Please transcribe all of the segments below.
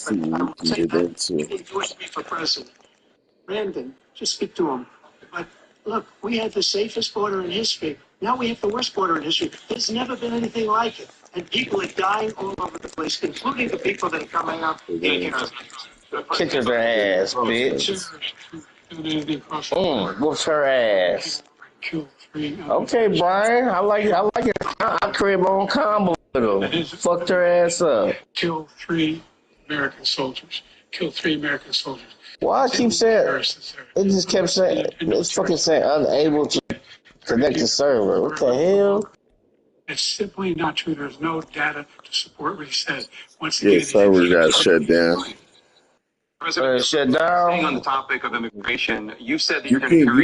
see, we can get that too. He endorsed me for president. Brandon, just speak to him. But look, we had the safest border in history. Now we have the worst border in history. There's never been anything like it. And people are dying all over the place, including the people that are coming up. Kick her ass, bitch. Whoops her ass. Okay, Brian, I like it. I create my own combo with him. Fucked her ass up. Kill 3 American soldiers. Kill 3 American soldiers. Why I keep saying it just kept saying it's fucking saying unable to connect the server. What the hell? It's simply not true. There's no data to support what he said. Once again, server got shut down. President, shut down. Staying on the topic of immigration, you said that you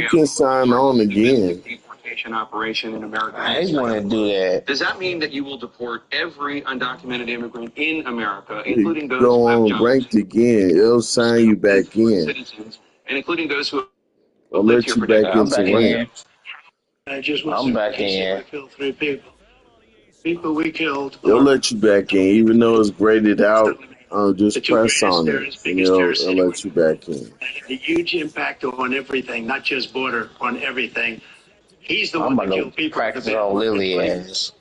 can sign on again. Deportation operation in America. I ain't want to do that. Does that mean that you will deport every undocumented immigrant in America, including those go who have on jobs, ranked again? It'll sign you back in. Citizens, and including those who I'll let you back into ranked. I'm back in. Killed 3 people. People we killed. They'll let you back in, even though it's graded out. Just press on it, and it'll let you back in. A huge impact on everything, not just border, on everything. He's the one that killed people. Practice on Lily ass.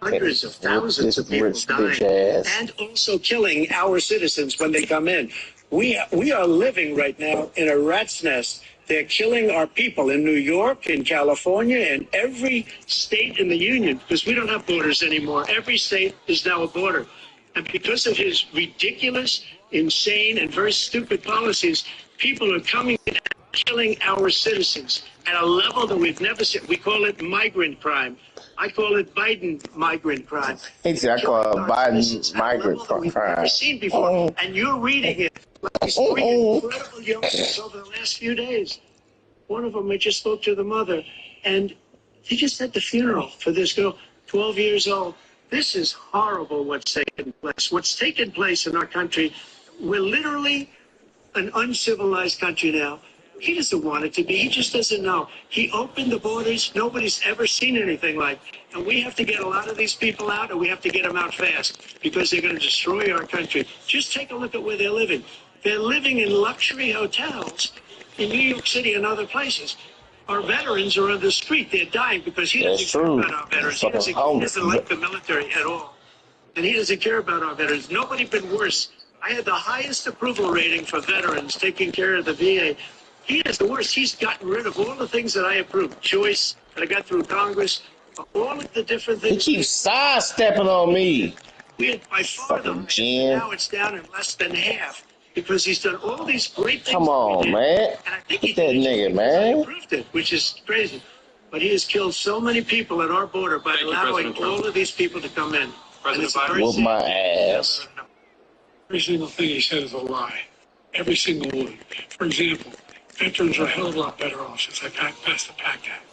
Hundreds of thousands of people dying, and also killing our citizens when they come in. We are living right now in a rat's nest. They're killing our people in New York, in California, and every state in the union, because we don't have borders anymore. Every state is now a border. And because of his ridiculous, insane, and very stupid policies, people are coming in and killing our citizens at a level that we've never seen. We call it migrant crime. I call it Biden migrant crime. I call it Biden migrant crime. We've never seen before. And you're reading it like these 3 incredible youngsters over the last few days. One of them, I just spoke to the mother, and they just had the funeral for this girl, 12 years old. This is horrible what's taken place. What's taken place in our country, we're literally an uncivilized country now. He doesn't want it to be. He just doesn't know. He opened the borders. Nobody's ever seen anything like. And we have to get a lot of these people out, and we have to get them out fast because they're going to destroy our country. Just take a look at where they're living. They're living in luxury hotels in New York City and other places. Our veterans are on the street. They're dying because he doesn't care about our veterans. He doesn't like the military at all. And he doesn't care about our veterans. Nobody been worse. I had the highest approval rating for veterans taking care of the VA. He is the worst. He's gotten rid of all the things that I approved. Choice that I got through Congress. All of the different things. He keeps sidestepping on me. We had by far the most. Now it's down in less than half. Because he's done all these great things. Come on, man. And I think he that nigga, man. Approved it, which is crazy. But he has killed so many people at our border by allowing all of these people to come in. President Biden, whoop my ass. Every single thing he said is a lie. Every single one. For example, veterans are a hell of a lot better off since I passed the PACT Act.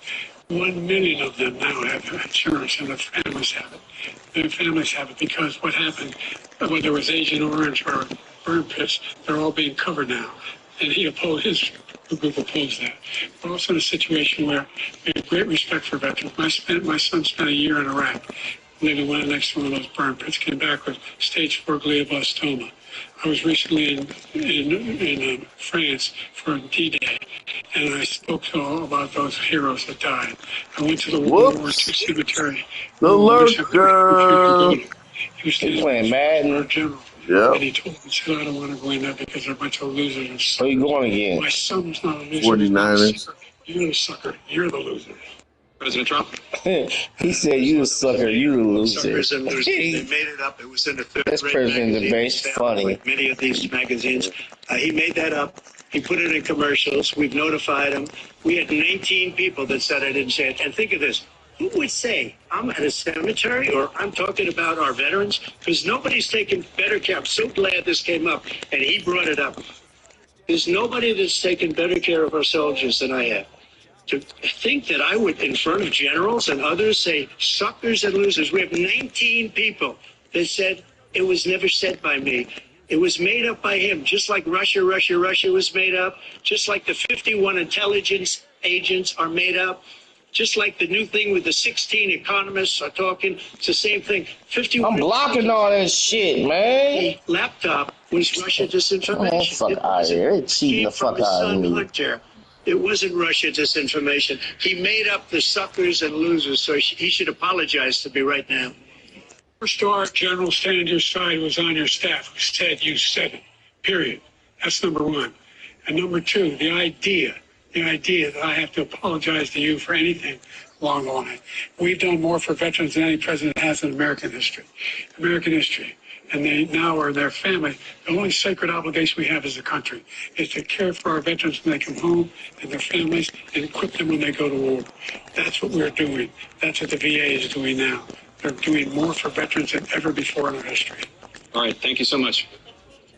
1 million of them now have insurance, and their families have it. Their families have it because what happened, whether it was Agent Orange or burn pits, they're all being covered now. And his group opposed that. We're also in a situation where we have great respect for veterans. My son spent a year in Iraq, living right next to one of those burn pits, came back with stage 4 glioblastoma. I was recently in France for D-Day, and I spoke to all about those heroes that died. I went to the World War II cemetery. The lurker. He was playing Madden. Yeah. And he told me, he said, I don't want to go in there because they're a bunch of losers. Where you going again? My son's not a loser. 49ers. You're the sucker. You're the loser. President Trump. He said, "You a sucker. You a loser." Suckers and losers. They made it up. It was in the third This grade president magazine. debate's funny. Like many of these magazines. He made that up. He put it in commercials. We've notified him. We had 19 people that said I didn't say it. And think of this. Who would say I'm at a cemetery or I'm talking about our veterans? Because nobody's taken better care. I'm so glad this came up, and he brought it up. There's nobody that's taken better care of our soldiers than I have. To think that I would, in front of generals and others, say suckers and losers. We have 19 people that said it was never said by me. It was made up by him, just like Russia was made up, just like the 51 intelligence agents are made up, just like the new thing with the 16 economists are talking. It's the same thing. 51. I'm blocking all that shit, man. Laptop was Russia Oh, disinformation. fuck It out of wasn't. here. They're It cheating came the from fuck his out of son me. Hunter. It wasn't Russia disinformation. He made up the suckers and losers, so he should apologize to me right now. First our general standing your side was on your staff who said you said it, period. That's number one. And number two, the idea that I have to apologize to you for anything along the line. We've done more for veterans than any president has in American history. American history. And they now are their family. The only sacred obligation we have as a country is to care for our veterans when they come home and their families and equip them when they go to war. That's what we're doing. That's what the VA is doing now. They're doing more for veterans than ever before in our history. All right, thank you so much.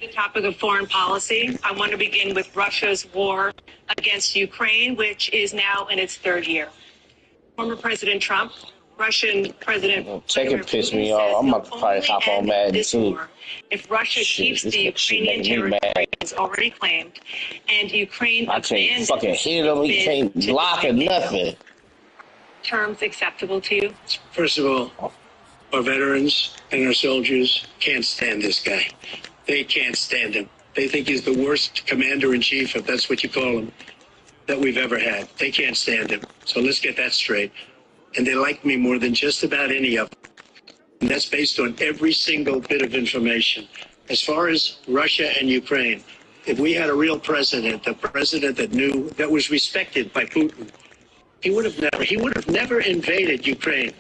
The topic of foreign policy. I want to begin with Russia's war against Ukraine, which is now in its third year. Former President Trump, Russian President Check Vladimir it piss Putin me off. says I'm he'll about to probably only hop on end Madden this too. war if Russia Shit, keeps this the shit Ukrainian making me mad. territory it's already claimed, and Ukraine I can't abandons fucking hit him. He its can't bid to block or join NATO. nothing. Terms acceptable to you? First of all, our veterans and our soldiers can't stand this guy. They can't stand him. They think he's the worst commander-in-chief, if that's what you call him, that we've ever had. They can't stand him. So let's get that straight. And they like me more than just about any of them. And that's based on every single bit of information. As far as Russia and Ukraine, if we had a real president, a president that knew, that was respected by Putin, he would have never invaded Ukraine.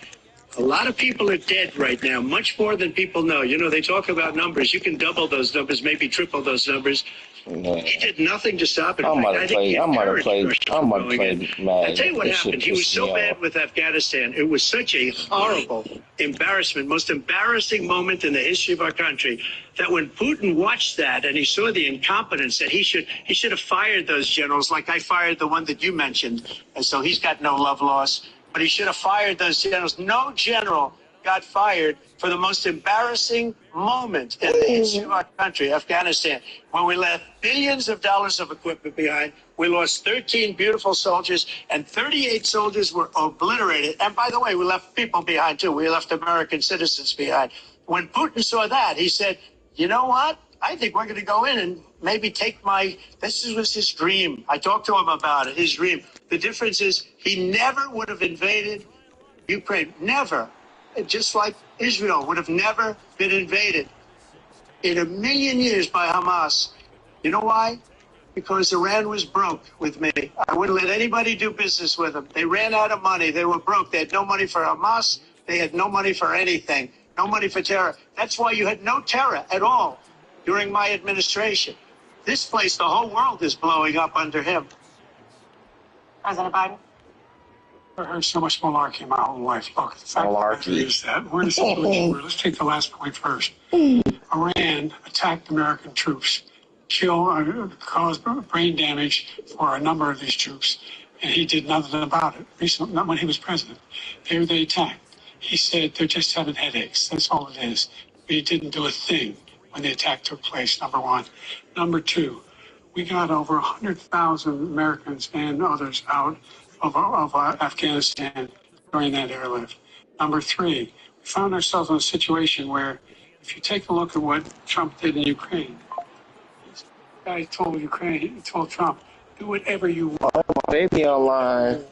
A lot of people are dead right now, much more than people know. You know, they talk about numbers. You can double those numbers, maybe triple those numbers. Man. He did nothing to stop it. I'm In about fact, to I think he play encouraged Russia from going in. Madden. I'll tell you what This shit happened. He was pissed so me bad off. with Afghanistan. It was such a horrible embarrassment, most embarrassing moment in the history of our country, that when Putin watched that and he saw the incompetence, that he should have fired those generals, like I fired the one that you mentioned. And so he's got no love lost. But he should have fired those generals. No general got fired for the most embarrassing moment in the history of our country, Afghanistan, when we left billions of dollars of equipment behind. We lost 13 beautiful soldiers, and 38 soldiers were obliterated. And by the way, we left people behind, too. We left American citizens behind. When Putin saw that, he said, you know what? I think we're going to go in and maybe take this was his dream. I talked to him about it, his dream. The difference is he never would have invaded Ukraine. Never. Just like Israel would have never been invaded in a million years by Hamas. You know why? Because Iran was broke with me. I wouldn't let anybody do business with them. They ran out of money. They were broke. They had no money for Hamas. They had no money for anything. No money for terror. That's why you had no terror at all during my administration. This place, the whole world is blowing up under him. President Biden? I heard so much malarkey my whole life. Look, the fact of the matter Malarkey. is that we're in a situation where, let's take the last point first. Iran attacked American troops, caused brain damage for a number of these troops, and he did nothing about it. Recently, not when he was president. They attacked. He said they're just having headaches. That's all it is. But he didn't do a thing when the attack took place, number one. Number two, we got over 100,000 Americans and others out of Afghanistan during that airlift. Number three, we found ourselves in a situation where, if you take a look at what Trump did in Ukraine, this guy told Trump, do whatever you want. Baby online.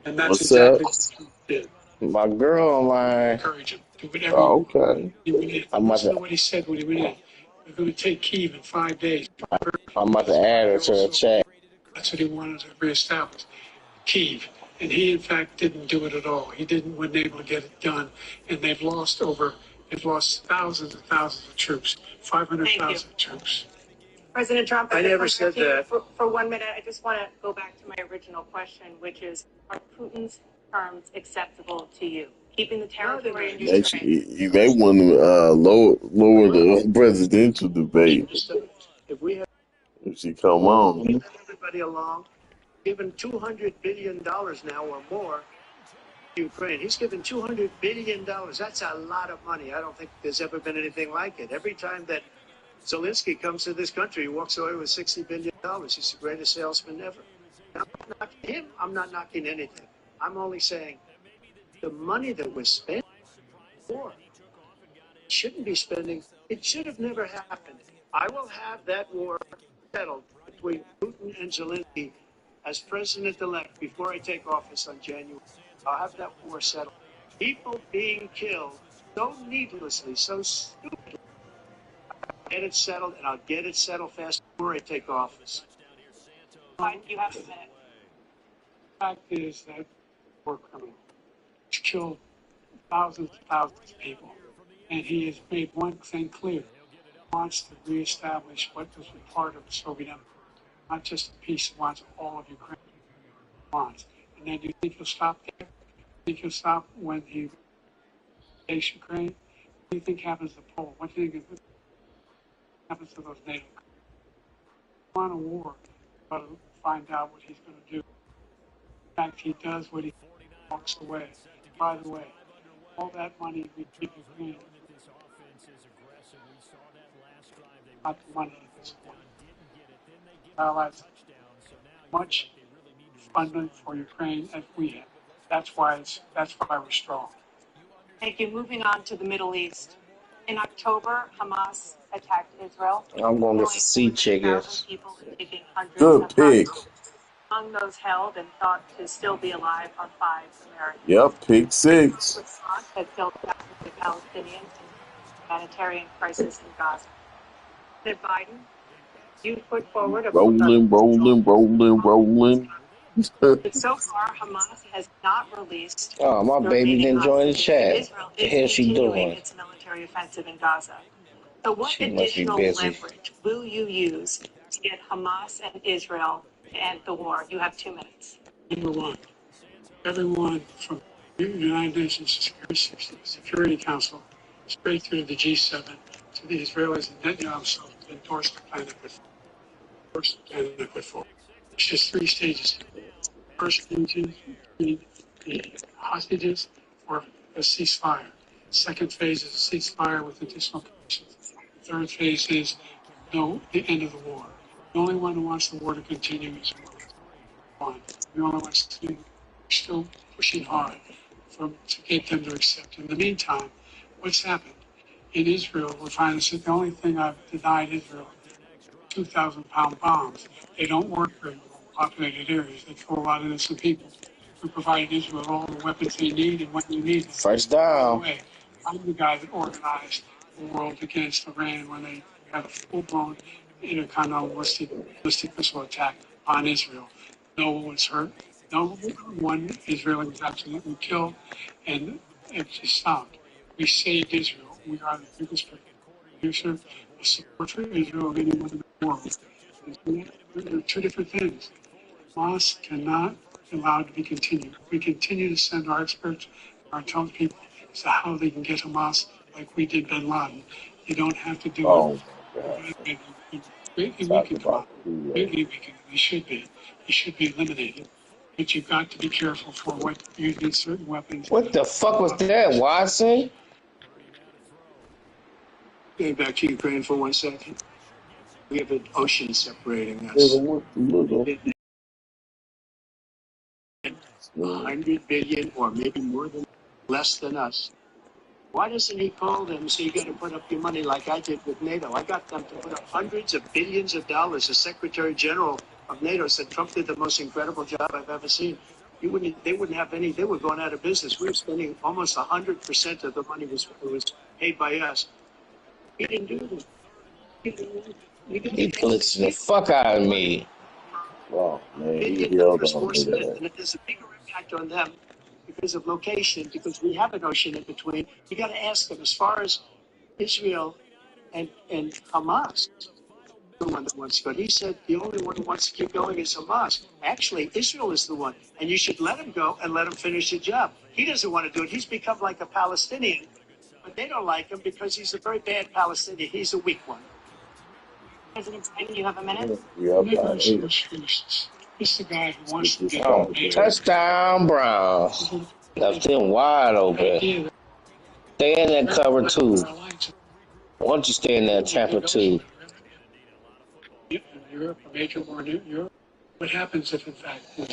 And that's What's exactly up? what Trump did. My girl online. Encourage him. Do whatever you Oh, want. okay. He went in. I'm about Listen to, to what he said when he went in. We're going to take Kyiv in 5 days. I'm about to add her to the chat. That's what he wanted to reestablish, Kyiv. And he, in fact, didn't do it at all. He wasn't able to get it done. And they've lost thousands and thousands of troops, 500,000 troops. President Trump, I never said that. For 1 minute, I just want to go back to my original question, which is, are Putin's terms acceptable to you? Keeping the territory in Ukraine. Actually, you may want to lower the presidential debate If we have if she come on. everybody along, given $200 billion now or more to Ukraine. He's given $200 billion. That's a lot of money. I don't think there's ever been anything like it. Every time that Zelensky comes to this country, he walks away with $60 billion. He's the greatest salesman ever. I'm not knocking him. I'm not knocking anything. I'm only saying the money that we're spending for shouldn't be spending. It should have never happened. I will have that war settled between Putin and Zelensky as president-elect before I take office on January. I'll have that war settled. People being killed so needlessly, so stupidly. Get it settled, and I'll get it settled fast before I take office. Fine, you have a minute. The fact is that war criminal. He's killed thousands and thousands of people, and he has made one thing clear. He wants to reestablish what was a part of the Soviet Empire. Not just a piece, he wants all of Ukraine. Wants. And then do you think he'll stop there? Think he'll stop when he takes Ukraine? What do you think happens to Poland? What do you think happens to those NATO countries? If you want a war, but find out what he's going to do. In fact, he does what he walks away. By the way, all that money we give Ukraine, not the money at this point. Allies much funding for Ukraine as we have. That's why we're strong. Thank you. Moving on to the Middle East. In October, Hamas attacked Israel. I'm going to get killing some sea 40,000 chickens. people and taking hundreds Good of pick. hostages. Among those held and thought to still be alive are 5 Americans. Yep, pick six. Response has killed thousands of Palestinians and humanitarian crisis in Gaza. President Biden, you put forward a Rolling. But so far, Hamas has not released. Oh, my the baby remaining didn't join the hostages. chat. Israel The is hell she continuing doing? its military offensive in Gaza. So, what She must be additional busy. leverage will you use to get Hamas and Israel to end the war? You have 2 minutes. Number one, everyone from the United Nations Security Council straight through the G7 to the Israelis and Netanyahu himself to endorse the plan I put forward. It's just 3 stages. First stage is the hostages for a ceasefire. Second phase is a ceasefire with additional conditions. The third phase is the end of the war. The only one who wants the war to continue is one. The only one still pushing hard to get them to accept. In the meantime, what's happened? In Israel, we're finding that the only thing I've denied Israel 2,000-pound bombs. They don't work very well in populated areas. They kill a lot of innocent people. We provide Israel all the weapons they need and when you need them. First By the down. way, I'm the guy that organized the world against Iran when they had a full-blown intercontinental ballistic missile attack on Israel. No one was hurt. No one Israeli was absolutely killed, and it just stopped. We saved Israel. We are the biggest producer of support for Israel of anyone in the world. There are 2 different things. Hamas cannot be allowed to be continued. We continue to send our experts, our intelligence people, as to how they can get Hamas like we did bin Laden. You don't have to do Oh it. my Greatly God. weakened Talk Hamas. about the Greatly weakened. They should be. They should be eliminated. But you've got to be careful for what using certain weapons. What the fuck was that, Watson? Getting back to Ukraine for 1 second. We have an ocean separating us. little. 100 billion or maybe more than less than us. Why doesn't he call them and say you got to put up your money like I did with NATO? I got them to put up hundreds of billions of dollars. The Secretary General of NATO said Trump did the most incredible job I've ever seen. They wouldn't have any. They were going out of business. We were spending almost 100% of the money was paid by us. He didn't do this. He blitzing the fuck out of me. Oh man, he Billion held dollars on more to spent, that. and it has a bigger impact on them because of location, because we have an ocean in between. You got to ask them as far as Israel and Hamas. The one that wants to go. He said the only one who wants to keep going is Hamas. Actually, Israel is the one, and you should let him go and let him finish the job. He doesn't want to do it. He's become like a Palestinian, but they don't like him because he's a very bad Palestinian. He's a weak one. President Biden, you have a minute. Yep, I This hate is the guy who wants to get Oh, touchdown, Browns. Left him wide open. Stay in that cover 2. Why don't you stay in that Tampa 2? In Europe, a major war in Europe. What happens if, in fact, we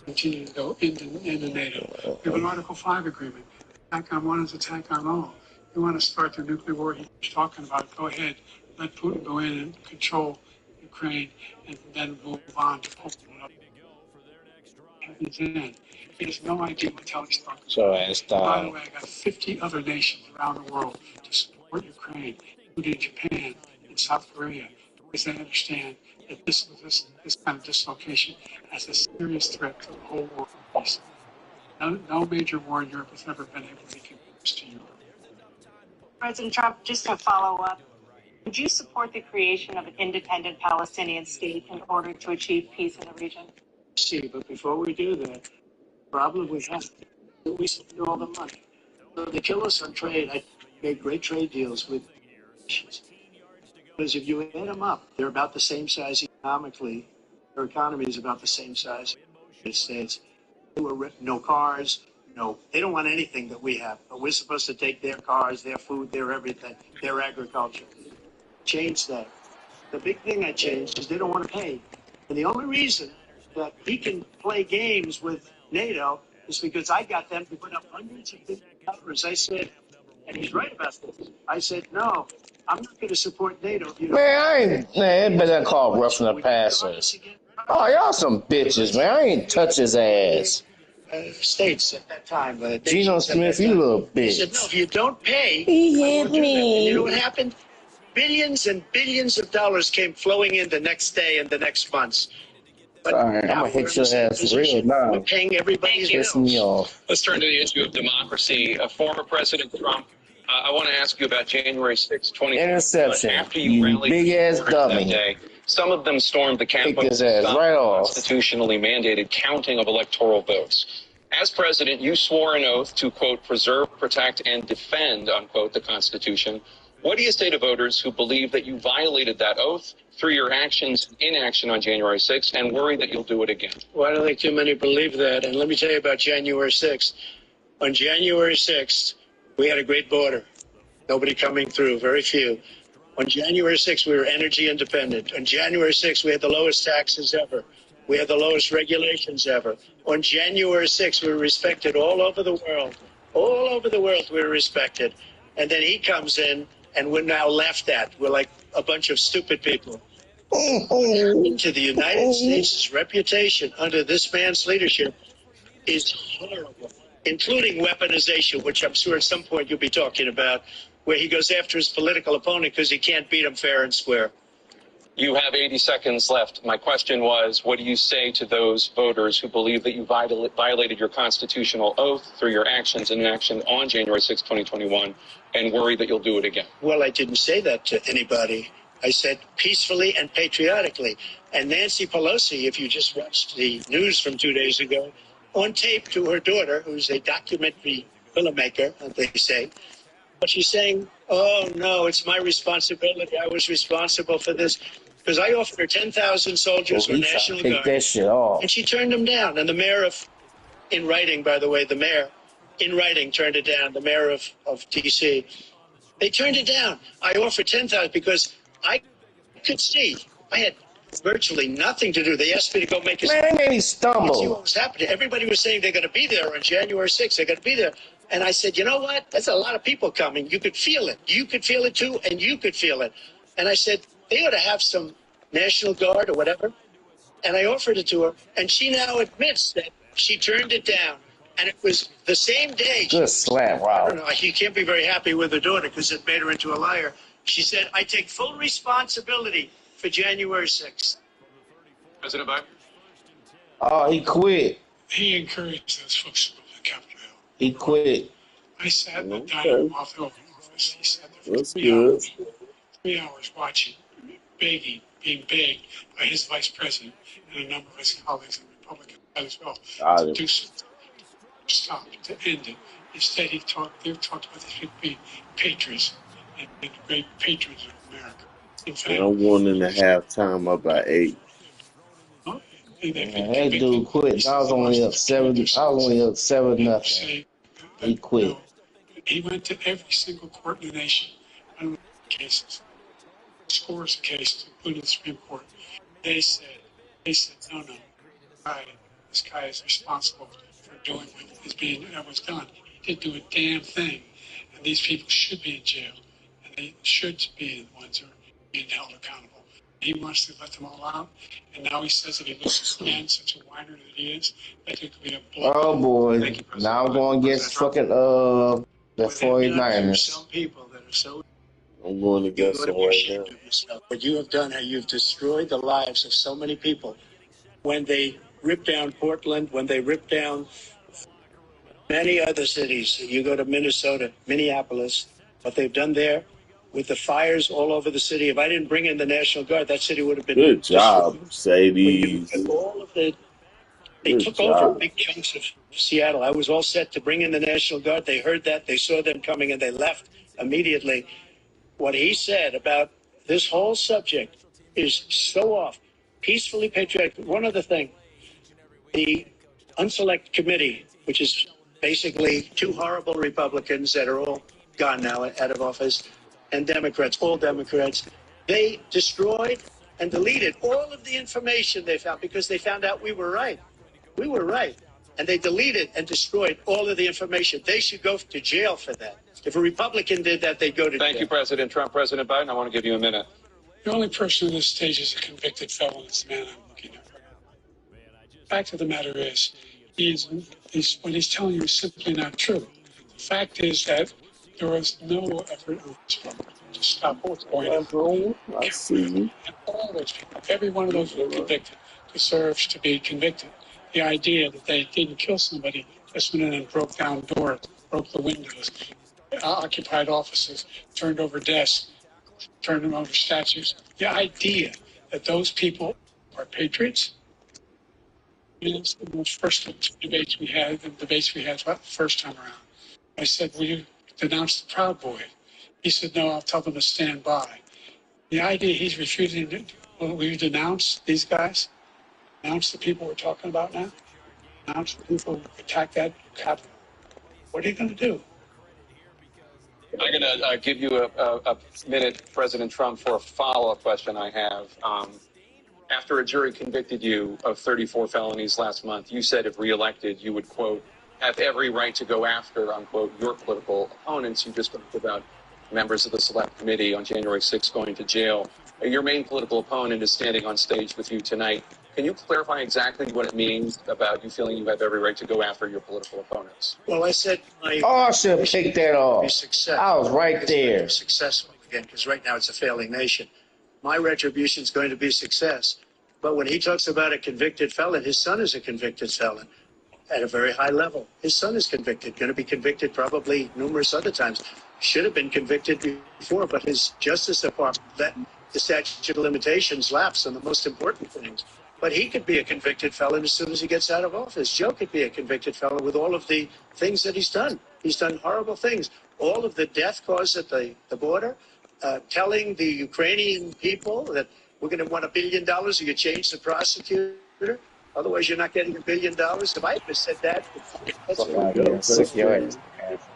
continue to go into NATO? We have an Article 5 agreement. Attack on one is attack on all. You want to start the nuclear war? He's talking about it. Go ahead. let Putin go in and control Ukraine and then move on to Poland. He's in. He has no idea what the hell he's talking about. So By the way, I got 50 other nations around the world to support Ukraine, including Japan and South Korea, because they understand that this kind of dislocation has a serious threat to the whole world peace. No major war in Europe has ever been able to give peace to Europe. President Trump, just to follow up, would you support the creation of an independent Palestinian state in order to achieve peace in the region? See, but before we do that, problem we have is we spend all the money. So they kill us on trade. I made great trade deals with nations. Because if you add them up, they're about the same size economically. Their economy is about the same size as the United States. They were no cars, no, they don't want anything that we have. But we're supposed to take their cars, their food, their everything, their agriculture. Change that. The big thing I changed is they don't want to pay. And the only reason that he can play games with NATO is because I got them to put up hundreds of billions of dollars. I said, and he's right about this. I said, no, I'm not going to support NATO. Man, it better call roughing the passers. Oh, y'all some bitches, man. I ain't touch his ass. States at that time. Geno Smith, you little bitch. He said, no, if you don't pay, He hit me. And you know what happened? Billions and billions of dollars came flowing in the next day and the next months. But all right, I'm going to hit your ass real now. We're paying everybody's bills. Me off. Let's turn to the issue of democracy. Former President Trump, I want to ask you about January 6, 2020. Interception. After you rallied big-ass dummy. that day, some of them stormed the Capitol. Take his ass right off. Constitutionally mandated counting of electoral votes. As president, you swore an oath to, quote, preserve, protect, and defend, unquote, the Constitution. What do you say to voters who believe that you violated that oath through your actions and inaction on January 6th and worry that you'll do it again? Well, I don't think too many believe that. And let me tell you about January 6th. On January 6th, we had a great border. Nobody coming through, very few. On January 6th, we were energy independent. On January 6th, we had the lowest taxes ever. We had the lowest regulations ever. On January 6th, we were respected all over the world. All over the world, we were respected. And then he comes in, and we're now laughed at. We're like a bunch of stupid people. To the United States' reputation under this man's leadership is horrible, including weaponization, which I'm sure at some point you'll be talking about, where he goes after his political opponent because he can't beat him fair and square. You have 80 seconds left. My question was, what do you say to those voters who believe that you violated your constitutional oath through your actions and inaction on January 6, 2021, and worry that you'll do it again? Well, I didn't say that to anybody. I said peacefully and patriotically. And Nancy Pelosi, if you just watched the news from 2 days ago, on tape to her daughter, who's a documentary filmmaker, they say, but she's saying, oh, no, it's my responsibility. I was responsible for this. Because I offered her 10,000 soldiers or National Guard. That shit off. And she turned them down. And the mayor in writing, by the way, the mayor, in writing, turned it down. The mayor of D.C., they turned it down. I offered 10,000 because I could see. I had virtually nothing to do. They asked me to go make a... Man, they made me stumble. See what was happening. Everybody was saying they're going to be there on January 6th. They're going to be there. And I said, you know what? That's a lot of people coming. You could feel it. You could feel it too, and you could feel it. And I said, they ought to have some National Guard or whatever. And I offered it to her. And she now admits that she turned it down. And it was the same day. Good slap, wow. I don't know. You can't be very happy with her daughter because it made her into a liar. She said, I take full responsibility for January 6th. President Biden? Oh, he quit. He encouraged those folks to go to Capitol Hill. He quit. I sat in the dining off the Oval Office. He sat there for That's 3 good. hours. 3 hours watching, being begged by his vice president and a number of his colleagues on the Republican side as well to do something, to stop, to end it. Instead, they talked about these people being patriots and great patrons of America. In fact, And I'm 1.5 time up by 8. That dude quit. I was only up 7-0. He quit. He went to every single court in the nation. I don't know cases, scores of cases, including the Supreme Court. They said, no, this guy is responsible for doing what was done. He didn't do a damn thing, and these people should be in jail, and they should be the ones who are being held accountable. He wants to let them all out, and now he says that he loses again, such a whiner that he is, that it could be a blow. Oh boy. Thank you, President. Now I'm going against fucking the With him, you know, there's 49ers. some people that are so I'm going against you ought them to be right ashamed now. of yourself. What you have done, how you've destroyed the lives of so many people. When they ripped down Portland, when they ripped down many other cities, you go to Minnesota, Minneapolis, what they've done there with the fires all over the city. If I didn't bring in the National Guard, that city would have been Good job, destroyed. When you look Mercedes. at all of the, they Good took over job. big chunks of Seattle. I was all set to bring in the National Guard. They heard that, they saw them coming, and they left immediately. What he said about this whole subject is so off. Peacefully patriotic. One other thing, the Unselect Committee, which is basically two horrible Republicans that are all gone now, out of office, and Democrats, all Democrats, they destroyed and deleted all of the information they found because they found out we were right. We were right. And they deleted and destroyed all of the information. They should go to jail for that. If a Republican did that, they'd go to jail. Thank you, President Trump. President Biden, I want to give you a minute. The only person on this stage is a convicted felon. It's the man I'm looking at. The fact of the matter is, what he's telling you is simply not true. The fact is that there was no effort on his part to stop what's going on. I see you. And all those people, every one of those who were convicted, deserves to be convicted. The idea that they didn't kill somebody, just went in and broke down doors, broke the windows, occupied offices, turned over desks, turned them over statues. The idea that those people are patriots. In the first debates we had the first time around, I said, will you denounce the Proud Boy? He said, no, I'll tell them to stand by. The idea he's refusing to, will you denounce these guys? Denounce the people we're talking about now? Denounce the people who attacked that Capitol? What are you going to do? I'm going to give you a minute, President Trump, for a follow-up question I have. After a jury convicted you of 34 felonies last month, you said if reelected, you would, quote, have every right to go after, unquote, your political opponents. You just talked about members of the Select Committee on January 6th going to jail. Your main political opponent is standing on stage with you tonight. Can you clarify exactly what it means about you feeling you have every right to go after your political opponents? Well, I said Oh, I should have picked that off. I was right there. Successful again, because right now it's a failing nation. My retribution is going to be success. But when he talks about a convicted felon, his son is a convicted felon at a very high level. His son is convicted, going to be convicted probably numerous other times. Should have been convicted before, but his Justice Department let the statute of limitations lapse on the most important things. But he could be a convicted felon as soon as he gets out of office. Joe could be a convicted felon with all of the things that he's done. He's done horrible things. All of the death caused at the border, telling the Ukrainian people that we're going to want $1 billion or you change the prosecutor. Otherwise, you're not getting $1 billion. If I had said that,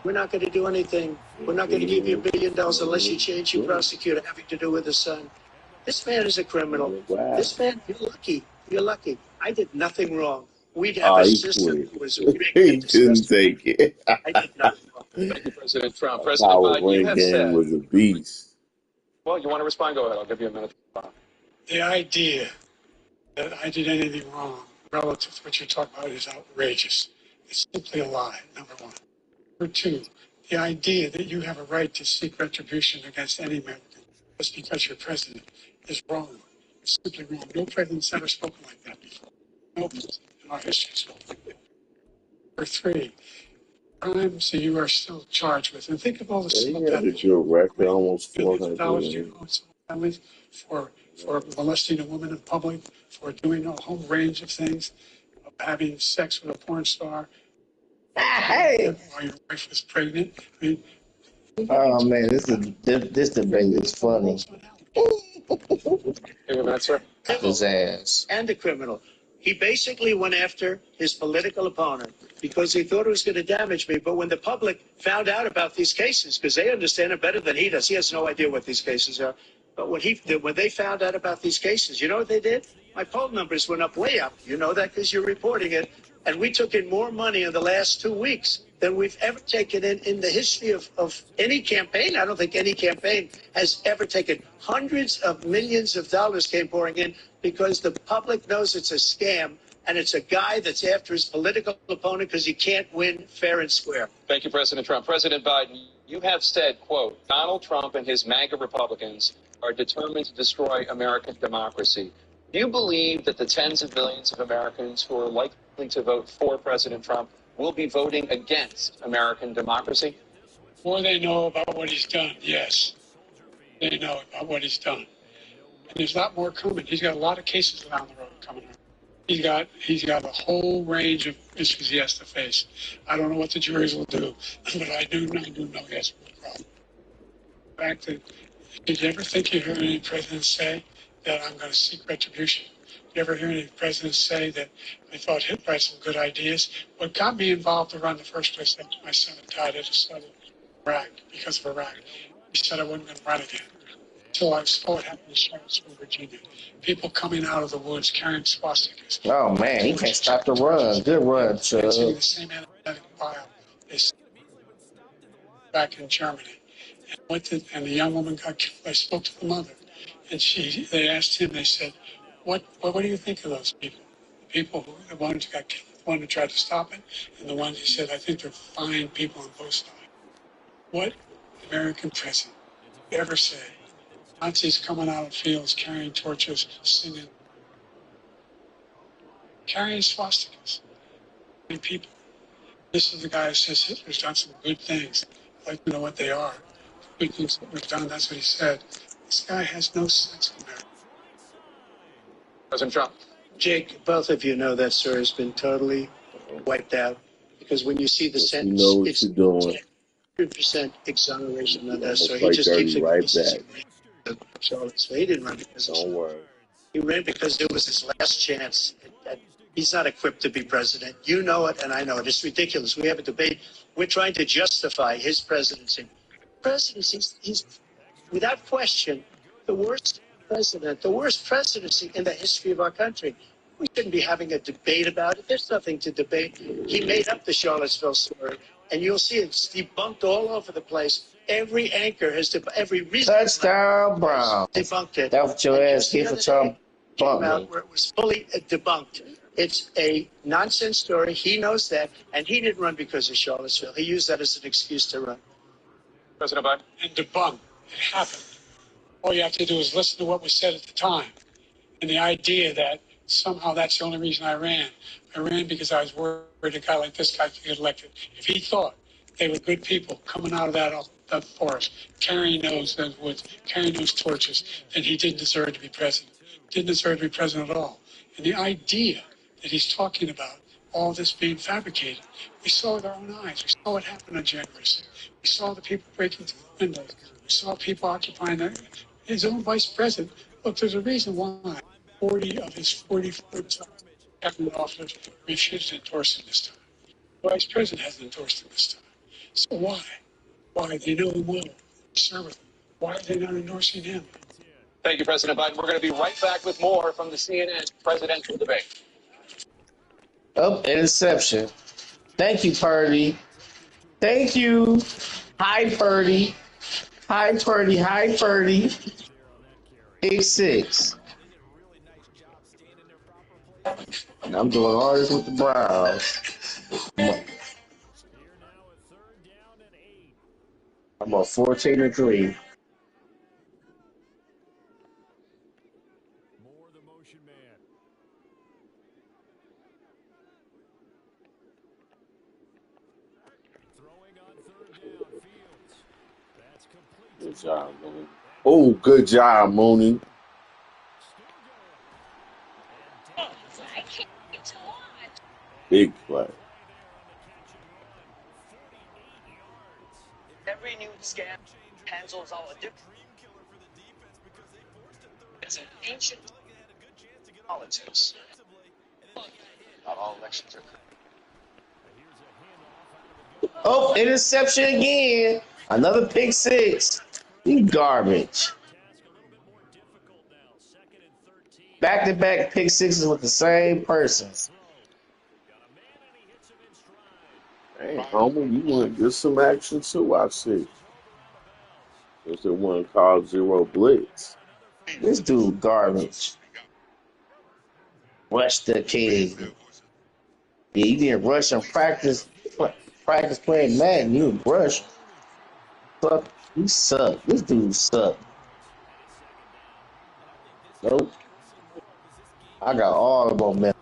we're not going to do anything. We're not going to give you $1 billion unless you change your prosecutor having to do with his son. This man is a criminal. This man, you're lucky. You're lucky. I did nothing wrong. We'd have a system that was rigged. He couldn't take it. I did nothing wrong. Thank you, President Trump. President Power Biden, you Ring have game said. was a beast. Well, you want to respond? Go ahead. I'll give you a minute to respond. The idea that I did anything wrong relative to what you're talking about is outrageous. It's simply a lie, number one. Number two, the idea that you have a right to seek retribution against any American just because you're president is wrong. It's simply wrong. No president's ever spoken like that before. No president in our history has spoken like that. Number three, crimes that you are still charged with. And think of all the He civil had penalties. your record almost Billions of dollars 400. to families for molesting a woman in public, for doing a whole range of things, of having sex with a porn star while your wife was pregnant. I mean, Oh man, this debate is funny. Give me a minute, sir. His ass. and the criminal. He basically went after his political opponent because he thought it was going to damage me. But when the public found out about these cases, because they understand it better than he does, he has no idea what these cases are. But when they found out about these cases, you know what they did? My poll numbers went up, way up. You know that because you're reporting it. And we took in more money in the last 2 weeks than we've ever taken in the history of any campaign. I don't think any campaign has ever taken. Hundreds of millions of dollars came pouring in because the public knows it's a scam, and it's a guy that's after his political opponent because he can't win fair and square. Thank you, President Trump. President Biden, you have said, quote, Donald Trump and his MAGA Republicans are determined to destroy American democracy. Do you believe that the tens of millions of Americans who are likely to vote for President Trump will be voting against American democracy? More they know about what he's done, yes. They know about what he's done. And there's a lot more coming. He's got a lot of cases down the road coming up. He's got a whole range of issues he has to face. I don't know what the juries will do, but I do know he has a problem. The fact that, did you ever think you heard any president say that I'm going to seek retribution? You ever hear any presidents say that I thought Hitler had some good ideas? What got me involved to run the first place after my son had died at a southern Iraq because of Iraq, he said I wasn't going to run again. So I saw what happened in Charlottesville, Virginia. People coming out of the woods carrying swastikas. Oh man, he can't stop the run. Good run, Chubb. The same anesthetic vial is back in Germany. And the young woman got killed. I spoke to the mother, and they asked him. They said, "What do you think of those people? The ones who got killed, the one who tried to stop it, and the ones who said, I think they're fine people on both sides." What American president would ever say? Nazis coming out of fields carrying torches, singing, carrying swastikas, and people. This is the guy who says Hitler's done some good things. I'd like to know what they are. Good things that we've done, that's what he said. This guy has no sense of America. President Trump. Jake, both of you know that story has been totally wiped out because when you see the sentence, you know what it's you're doing. 100% exoneration on that. So Let's he fight just keeps dirty it right back. So he didn't run because Don't worry. he ran because it was his last chance. He's not equipped to be president. You know it, and I know it. It's ridiculous. We have a debate. We're trying to justify his presidency. He's without question the worst president, the worst presidency in the history of our country. We shouldn't be having a debate about it. There's nothing to debate. He made up the Charlottesville story, and you'll see it's debunked all over the place. Every anchor has every reason. Touchdown, Brown. Debunked it. That's what your ass get for Trump. Came out where it was fully debunked. It's a nonsense story. He knows that, and he didn't run because of Charlottesville. He used that as an excuse to run. President Biden. And debunk. It happened. All you have to do is listen to what was said at the time. And the idea that somehow that's the only reason I ran. I ran because I was worried a guy like this guy could get elected. If he thought they were good people coming out of that forest, carrying those woods, carrying those torches, then he didn't deserve to be president. Didn't deserve to be president at all. And the idea that he's talking about all this being fabricated, we saw with our own eyes. We saw what happened on January 6th. We saw the people breaking through the windows. We saw people occupying his own vice president. Look, there's a reason why 40 of his 44 cabinet officers refused to endorse him this time. The vice president hasn't endorsed him this time. So why? Why? They know him well. They serve with him. Why are they not endorsing him? Thank you, President Biden. We're going to be right back with more from the CNN presidential debate. Oh, interception. Thank you, Purdy. Thank you. Hi, Purdy. Hi, Purdy. Hi, Purdy. Big 6. And I'm doing all this with the Browns. I'm on 14-3. Good job, Mooney. Oh, good job, Mooney. Big play. Every new scam handles all a different. It's an ancient politics. Not all elections are correct. Oh, interception again. Another pick 6. You garbage. Back-to-back pick 6s with the same person. Hey, Homer, you want to get some action too? I see. There's the one called Zero Blitz. This dude garbage. Rush the kid. Yeah, you didn't rush and practice playing Madden. You rush. Fuck, he suck. This dude suck. Nope. I got all the momentum.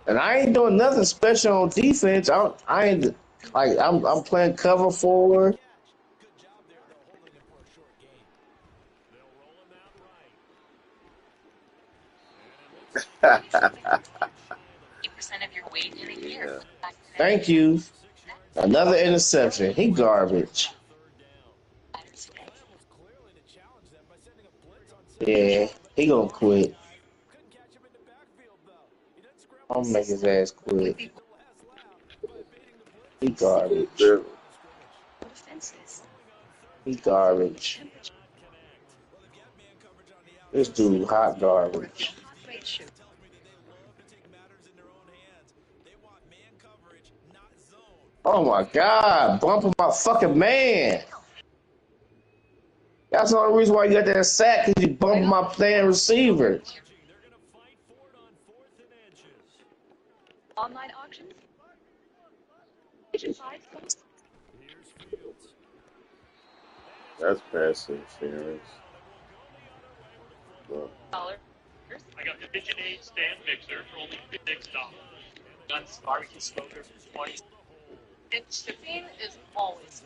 And I ain't doing nothing special on defense. I ain't like I'm playing cover forward. Yeah. Thank you. Another interception. He garbage. Yeah, he gonna quit. I'm gonna make his ass quit. He garbage. He garbage. This dude hot garbage. Oh my god, bumping my fucking man. That's the only reason why you got that sack, because you bumping my playing receiver. Online auctions? That's pass interference. Well, I got the KitchenAid stand mixer for only $6. Guns barbecue smoker for 20. And shipping is always.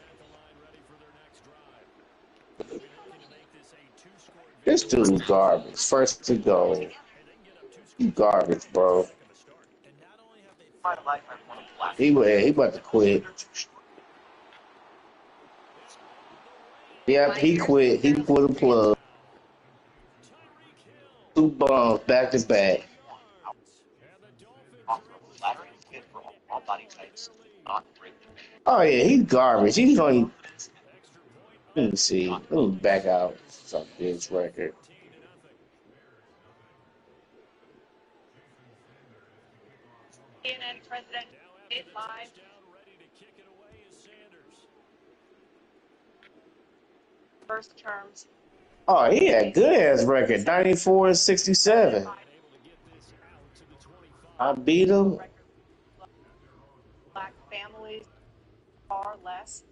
This dude's garbage. First to go. You garbage, bro. My life, I want to black. He about to quit. Yep, he quit. He pulled the plug. 2 bums back to back. Offer a flattering fit for all body types, not break them. Oh yeah, he's garbage. He's going. Let me see. Let me back out some this record. CNN President live. First terms. Oh, he had good ass record, 94-67. I beat him. Black families far less.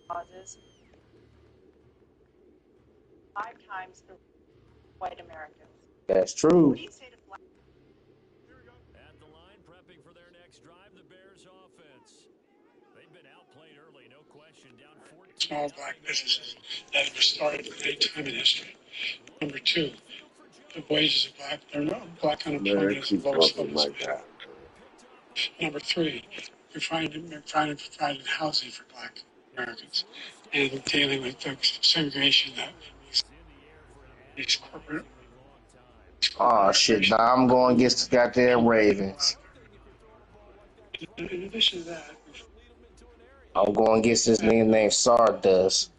Causes 5 times the white Americans. That's true. What do you say to black? At the line, prepping for their next drive, the Bears offense. They've been outplayed early, no question. Down 14. Small black businesses that have started at any time in history. Number 2, the wages of black man, unemployment is keep the lowest bumping levels my of guy, ever. Number 3, we're trying to provide housing for black Americans and dealing with the segregation that these corporate. Oh shit! Now I'm going against the goddamn Ravens. In addition to that, I'm going against this nigga named Sardust.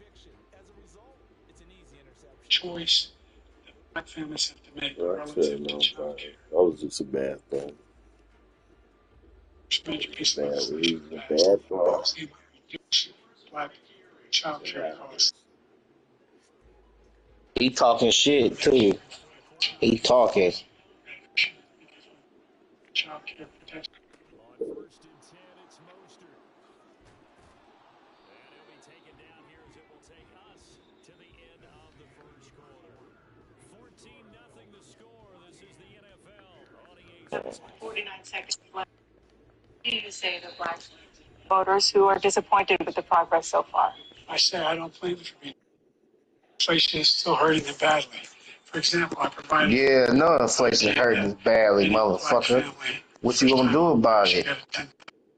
choice that black families have to make man. I said relative to no, child but care. that was just a bad thing. Major piece of Bad legislation reason, passed. bad thought. Reduce black child care costs. He talking shit too. He talking. Child care protection. On 1st and 10, it's Mostert. And he'll be taken down here as it will take us to the end of the first quarter. 14-0 the score. This is the NFL. 49 seconds left. What do you say to black voters who are disappointed with the progress so far? I say I don't blame them for being. Inflation is still hurting them badly. For example, I provided Yeah, no inflation hurting us badly, motherfucker. What you gonna do about it? Get a 10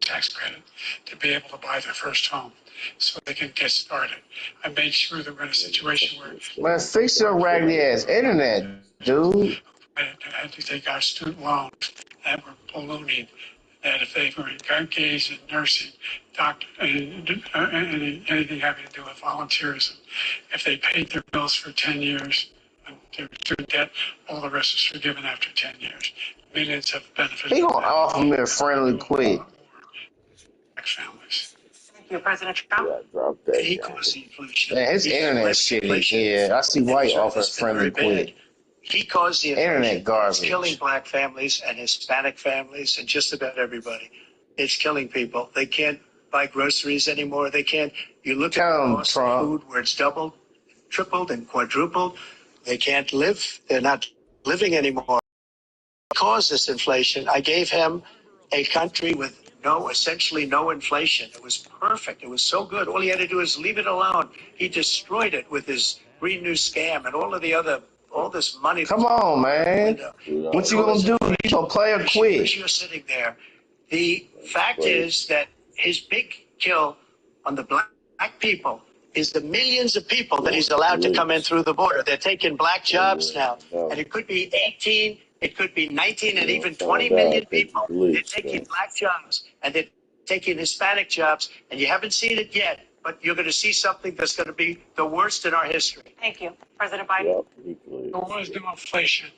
tax credit to be able to buy their first home, so they can get started. I made sure that we're in a situation where Man, fix your raggedy ass internet, dude. I had to take out student loans that were ballooning. That if they were engaged in nursing, doctor, anything having to do with volunteerism, if they paid their bills for 10 years, They restored debt. All the rest is forgiven after 10 years. Millions have benefited. He gonna offer me a friendly quick. Black families. Thank you, President Trump. Yeah, drop that He guy. caused the inflation. Man, his internet shitty. Yeah, I see why he offers friendly quick. He caused the Internet inflation. garbage. It's killing black families and Hispanic families and just about everybody. It's killing people. They can't buy groceries anymore. They can't. You look at the cost of food where it's doubled, tripled, and quadrupled. They can't live. They're not living anymore. Because this inflation, I gave him a country with essentially no inflation. It was perfect. It was so good. All he had to do is leave it alone. He destroyed it with his Green New Scam and all this money. Come on, man. What you gonna do? You gonna play a quick? You're sitting there. The fact is that his big kill on the black people is the millions of people that he's allowed to come in through the border. They're taking black jobs now. And it could be 18, it could be 19, and even 20 million people. They're taking black jobs, and they're taking Hispanic jobs, and you haven't seen it yet, but you're going to see something that's going to be the worst in our history. Thank you, President Biden. There was no inflation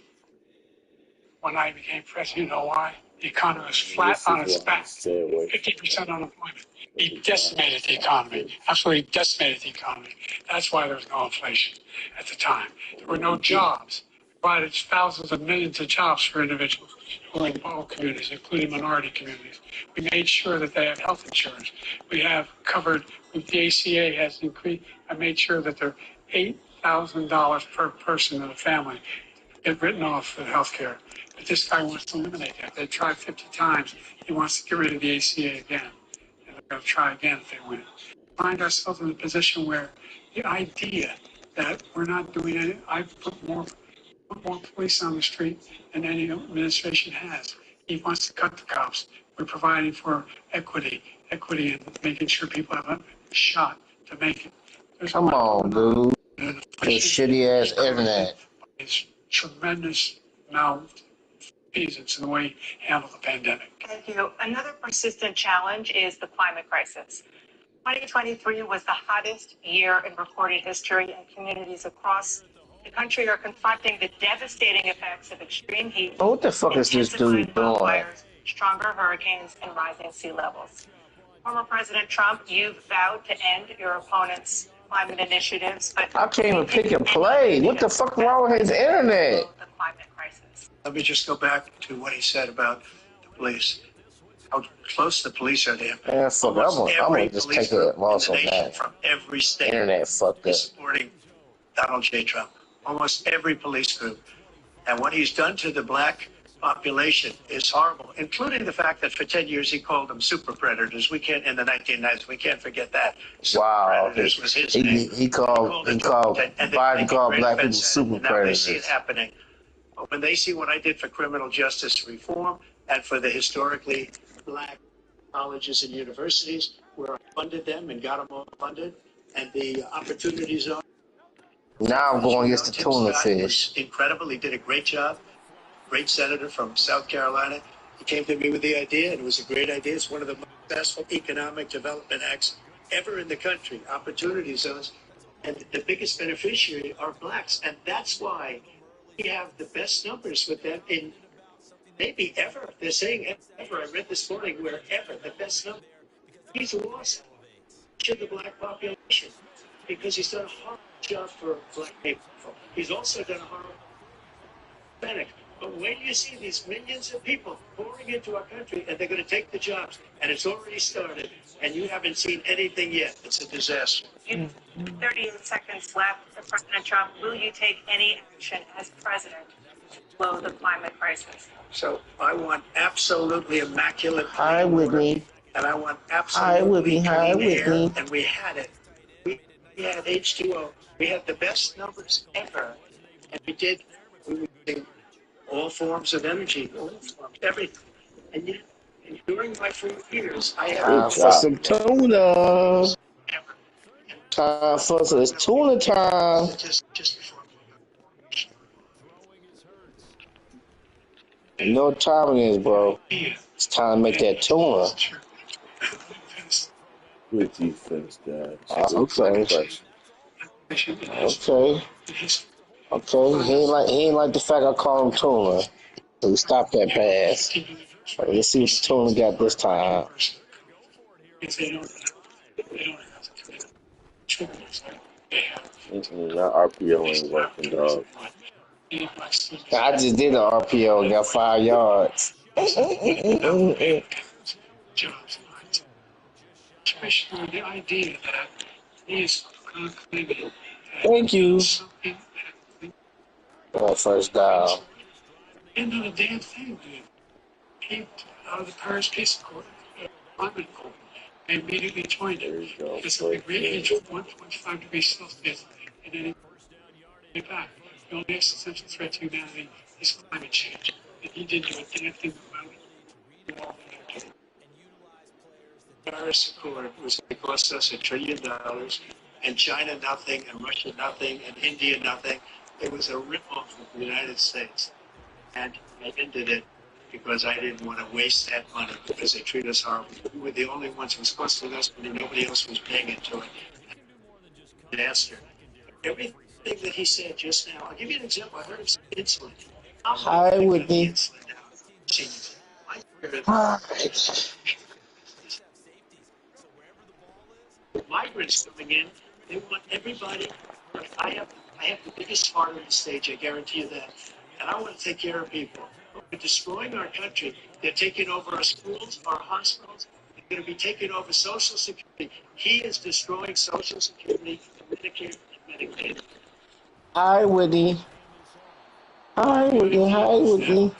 when I became president. You know why? The economy was flat on its back. 50% unemployment. He decimated the economy. Absolutely decimated the economy. That's why there was no inflation at the time. There were no jobs. Provided thousands of millions of jobs for individuals who are in all communities, including minority communities. We made sure that they have health insurance. We have covered, the ACA has increased. I made sure that they're $8,000 per person in a family get written off for health care. But this guy wants to eliminate that. They tried 50 times. He wants to get rid of the ACA again. And they're going to try again if they win. Find ourselves in a position where the idea that we're not doing it, I put more police on the street than any administration has. He wants to cut the cops. We're providing for equity and making sure people have a shot to make it. Come on, dude. This shitty ass internet. It's tremendous malfeasance in the way he handled the pandemic. Thank you. Another persistent challenge is the climate crisis. 2023 was the hottest year in recorded history, and communities across the country are confronting the devastating effects of extreme heat. Oh, what the fuck is this dude doing? Fires, stronger hurricanes, and rising sea levels. Former President Trump, you've vowed to end your opponent's climate initiatives, but I can't even pick and play. What the fuck wrong with his internet? The climate crisis. Let me just go back to what he said about the police. How close the police are to him. Man, fuck, I'm gonna just take a loss on that. From every state internet fucked up. Supporting Donald J. Trump. Almost every police group. And what he's done to the black population is horrible, including the fact that for 10 years he called them super predators. We can't, in the 1990s, we can't forget that. Wow. Predators was his name. He called Biden called black people super predators. They see it happening. But when they see what I did for criminal justice reform and for the historically black colleges and universities, where I funded them and got them all funded, and the opportunity zone. Now I'm going against the tuna fish. Incredible. He did a great job. Great senator from South Carolina. He came to me with the idea, and it was a great idea. It's one of the most successful economic development acts ever in the country. Opportunity zones. And the biggest beneficiary are blacks. And that's why we have the best numbers with them in maybe ever. They're saying ever. I read this morning where ever the best number. He's lost to the black population because he's done a horrible job for black people. He's also done a horrible Hispanic. But when you see these millions of people pouring into our country and they're going to take the jobs, and it's already started, and you haven't seen anything yet, it's a disaster. 38 seconds left. President Trump, will you take any action as president to slow the climate crisis? So I want absolutely immaculate Hi, Whitney. and I want absolutely Hi, clean air, Whitney. and we had it. We had H2O. We had the best numbers ever, and we were using all forms of energy, all forms, everything. And yet, during my 4 years, I have for some tuna. Time for some tuna time. just before. You know what time it is, bro. It's time to make that tuna. Good defense, guys. Okay. Okay. Okay, he ain't like the fact I called him Tuna. So we stopped that pass. Right, let's see what the Tuna got this time. If they don't have to commit triggers like they have That RPO ain't working, dog. I just did an RPO and got 5 yards. jobs, especially the idea that he is claiming Thank you. something First down. and not a damn thing, dude. He out of the Paris Peace Accord, Climate Accord, and immediately joined There it. you go. It's a big range of 1.5 degrees Celsius, and then he back. The only existential threat to humanity is climate change, and he didn't do a damn thing about it. The Paris Accord was going to cost us $1 trillion, and China nothing, and Russia nothing, and India nothing. It was a ripoff of the United States, and I ended it because I didn't want to waste that money because they treat us horribly. We were the only ones who was costing us money. Nobody else was paying into it. Disaster. Everything that he said just now. I'll give you an example. I heard him say insulin. Hi, Whitney. Migrants coming in, they want everybody. I have the biggest heart on the stage, I guarantee you that. And I want to take care of people. They're destroying our country. They're taking over our schools, our hospitals. They're going to be taking over Social Security. He is destroying Social Security, Medicare, and Medicaid. Hi, Whitney. Hi, Whitney. Hi, Whitney.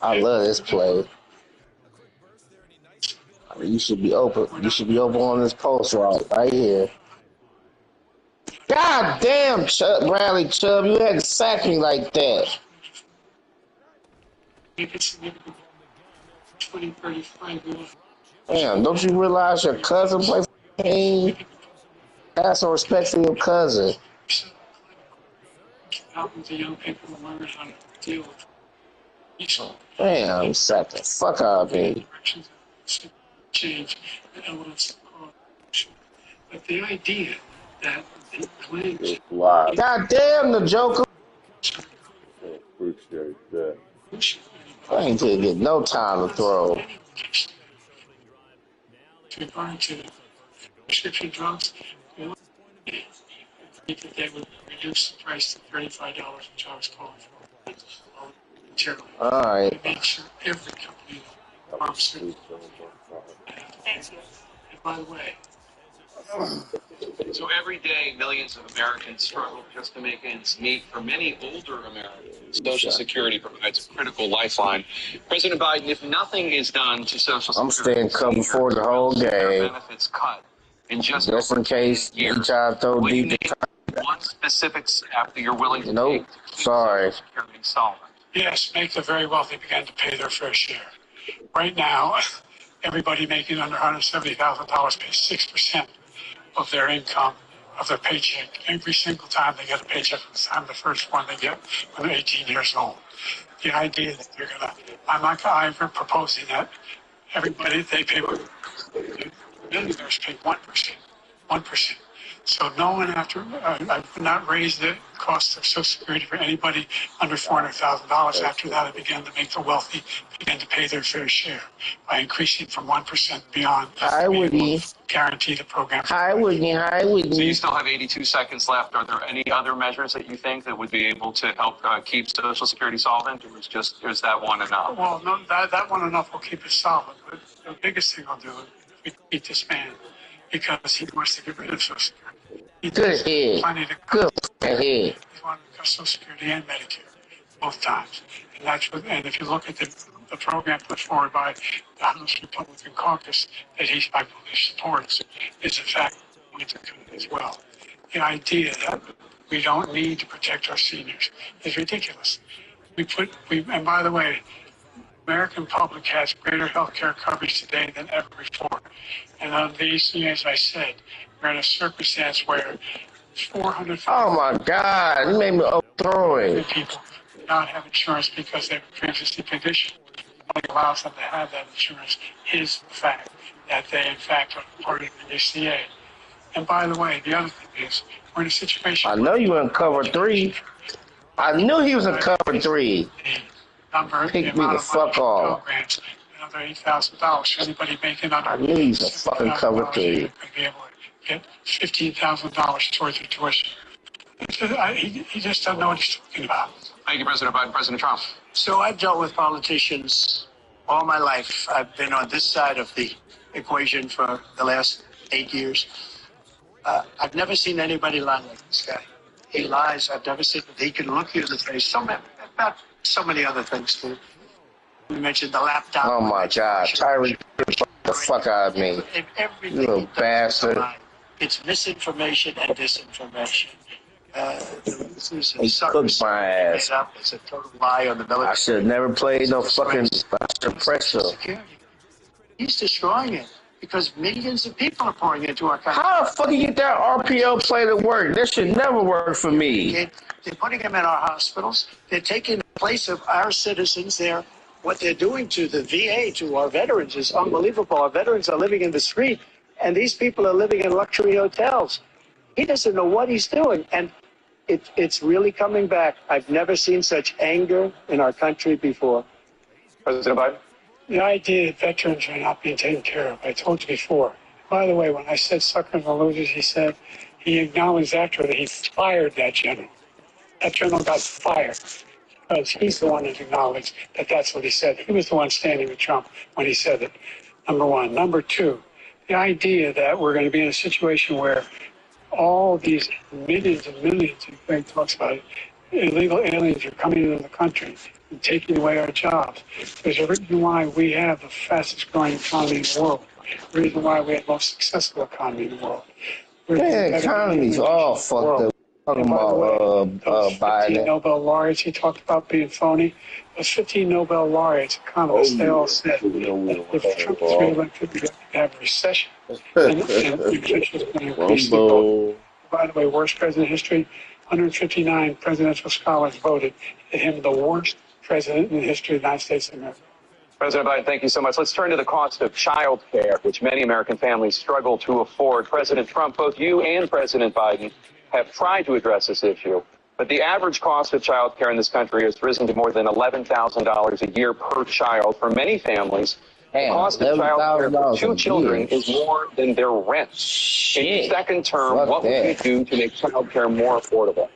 I love this play. You should be open. You should be open on this post right here. God damn, Bradley Chubb, you had to sack me like that. Damn, don't you realize your cousin plays for the team? Have some respect for your cousin. Damn, sack the fuck out of me. Change the elements of corruption. But the idea that the claims. God damn, the Joker. Appreciate that. I ain't gonna get no time to throw. Regarding to prescription drugs, they would reduce the price to $35, which I was calling for. All right. Make sure every company pharmaceutical. And by the way, So every day, millions of Americans struggle just to make ends meet. For many older Americans, Social Security provides a critical lifeline. President Biden, if nothing is done to Social Security, I'm staying covered for the whole game. Benefits cut in just in case you try to throw deep. One specific step that you're willing to take. Nope. Sorry. Yes, make the very wealthy begin to pay their fair share. Right now, everybody making under $170,000 pays 6% of their income, of their paycheck, every single time they get a paycheck from the time the first one they get when they're 18 years old. The idea that they're I'm proposing that everybody, they pay, millionaires pay 1%. 1%. So no one I would not raise the cost of Social Security for anybody under $400,000. After that, I began to make the wealthy begin to pay their fair share by increasing from 1% beyond. Hi, Whitney. Guarantee the program. Hi, Whitney. Hi, Whitney. So you still have 82 seconds left. Are there any other measures that you think that would be able to help keep Social Security solvent, or is that one enough? Well, no, that one enough will keep it solvent. But the biggest thing I'll do is we keep this man because he wants to get rid of Social Security. Good head. Good head. He wanted to cut Social Security and Medicare both times. And if you look at the program put forward by the House Republican caucus that I believe supports, is in fact going to come as well. The idea that we don't need to protect our seniors is ridiculous. And by the way, American public has greater health care coverage today than ever before. And on these, as I said, we're in a circumstance where 400. Oh my God! You made me overthrow it. People do not have insurance because they have a pre-existing condition. What allows them to have that insurance is the fact that they, in fact, are part of the ACA. And by the way, the other thing is, we're in a situation. I know you in cover 3. I knew he was in cover 3. Pick me the fuck off. Another $8,000. Anybody making under I knew he's a fucking cover 3. could be able to get $15,000 towards the tuition. He just doesn't know what he's talking about. Thank you, President Biden. President Trump. So I've dealt with politicians all my life. I've been on this side of the equation for the last 8 years. I've never seen anybody lie like this guy. He lies. I've never seen he can look you in the face. About so many other things too. We mentioned the laptop. Oh my God, Tyree, get the fuck out of me, you little bastard. It's misinformation and disinformation. He cooked my ass. It's a total lie on the military. I should have never played no fucking suppressor. He's destroying it because millions of people are pouring into our country. How the fuck you get that RPO play to work? That should never work for me. They're putting them in our hospitals. They're taking the place of our citizens there. What they're doing to the VA, to our veterans, is unbelievable. Our veterans are living in the street, and these people are living in luxury hotels. He doesn't know what he's doing, and it's really coming back. I've never seen such anger in our country before. President Biden. The idea that veterans are not being taken care of, I told you before. By the way, when I said suckers and losers, he acknowledged after that he fired that general. That general got fired because he's the one that acknowledged that that's what he said. He was the one standing with Trump when he said it, number one. Number two, the idea that we're going to be in a situation where all these millions and millions, Greg talks about it, illegal aliens are coming into the country and taking away our jobs. There's a reason why we have the fastest growing economy in the world. The reason why we have the most successful economy in the world. The economy's all fucked up. Talking about Biden. 15 Nobel laureates he talked about being phony. Those 15 Nobel laureates, economists, they all said if Trump is reelected, we're going to have a recession. And inflation is going to increase. By the way, worst president in history, 159 presidential scholars voted him the worst president in the history of the United States of America. President Biden, thank you so much. Let's turn to the cost of child care, which many American families struggle to afford. President Trump, both you and President Biden have tried to address this issue, but the average cost of child care in this country has risen to more than $11,000 a year per child. For many families, the cost of child care for 2 children is more than their rent. In your second term, what would you do to make child care more affordable?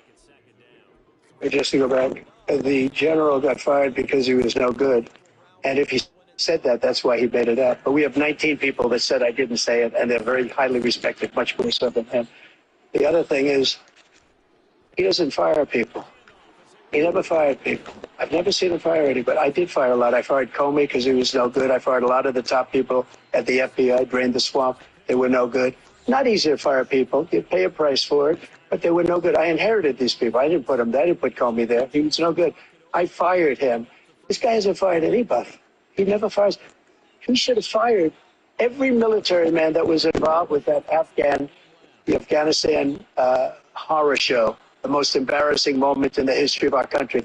Just to go back, the general got fired because he was no good. And if he said that, that's why he made it up. But we have 19 people that said I didn't say it, and they're very highly respected, much more so than him. The other thing is, he doesn't fire people. He never fired people. I've never seen him fire anybody. I did fire a lot. I fired Comey because he was no good. I fired a lot of the top people at the FBI, drained the swamp. They were no good. Not easy to fire people. You pay a price for it, but they were no good. I inherited these people. I didn't put them there. I didn't put Comey there. He was no good. I fired him. This guy hasn't fired anybody. He never fires. He should have fired every military man that was involved with that the Afghanistan horror show, the most embarrassing moment in the history of our country.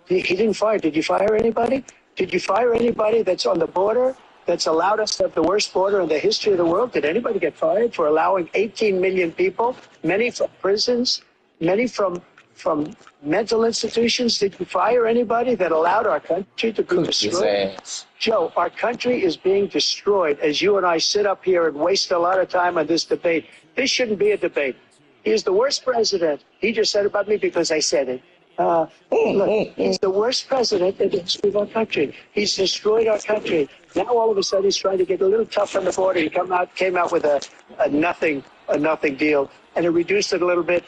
He didn't fire. Did you fire anybody? Did you fire anybody that's on the border, that's allowed us to have the worst border in the history of the world? Did anybody get fired for allowing 18 million people, many from prisons, many from mental institutions? Did you fire anybody that allowed our country to be destroyed? Joe, our country is being destroyed as you and I sit up here and waste a lot of time on this debate. This shouldn't be a debate. He is the worst president. He just said about me because I said it. Look, he's the worst president in the history of our country. He's destroyed our country. Now all of a sudden he's trying to get a little tough on the border. He came out with a nothing deal, and it reduced it a little bit,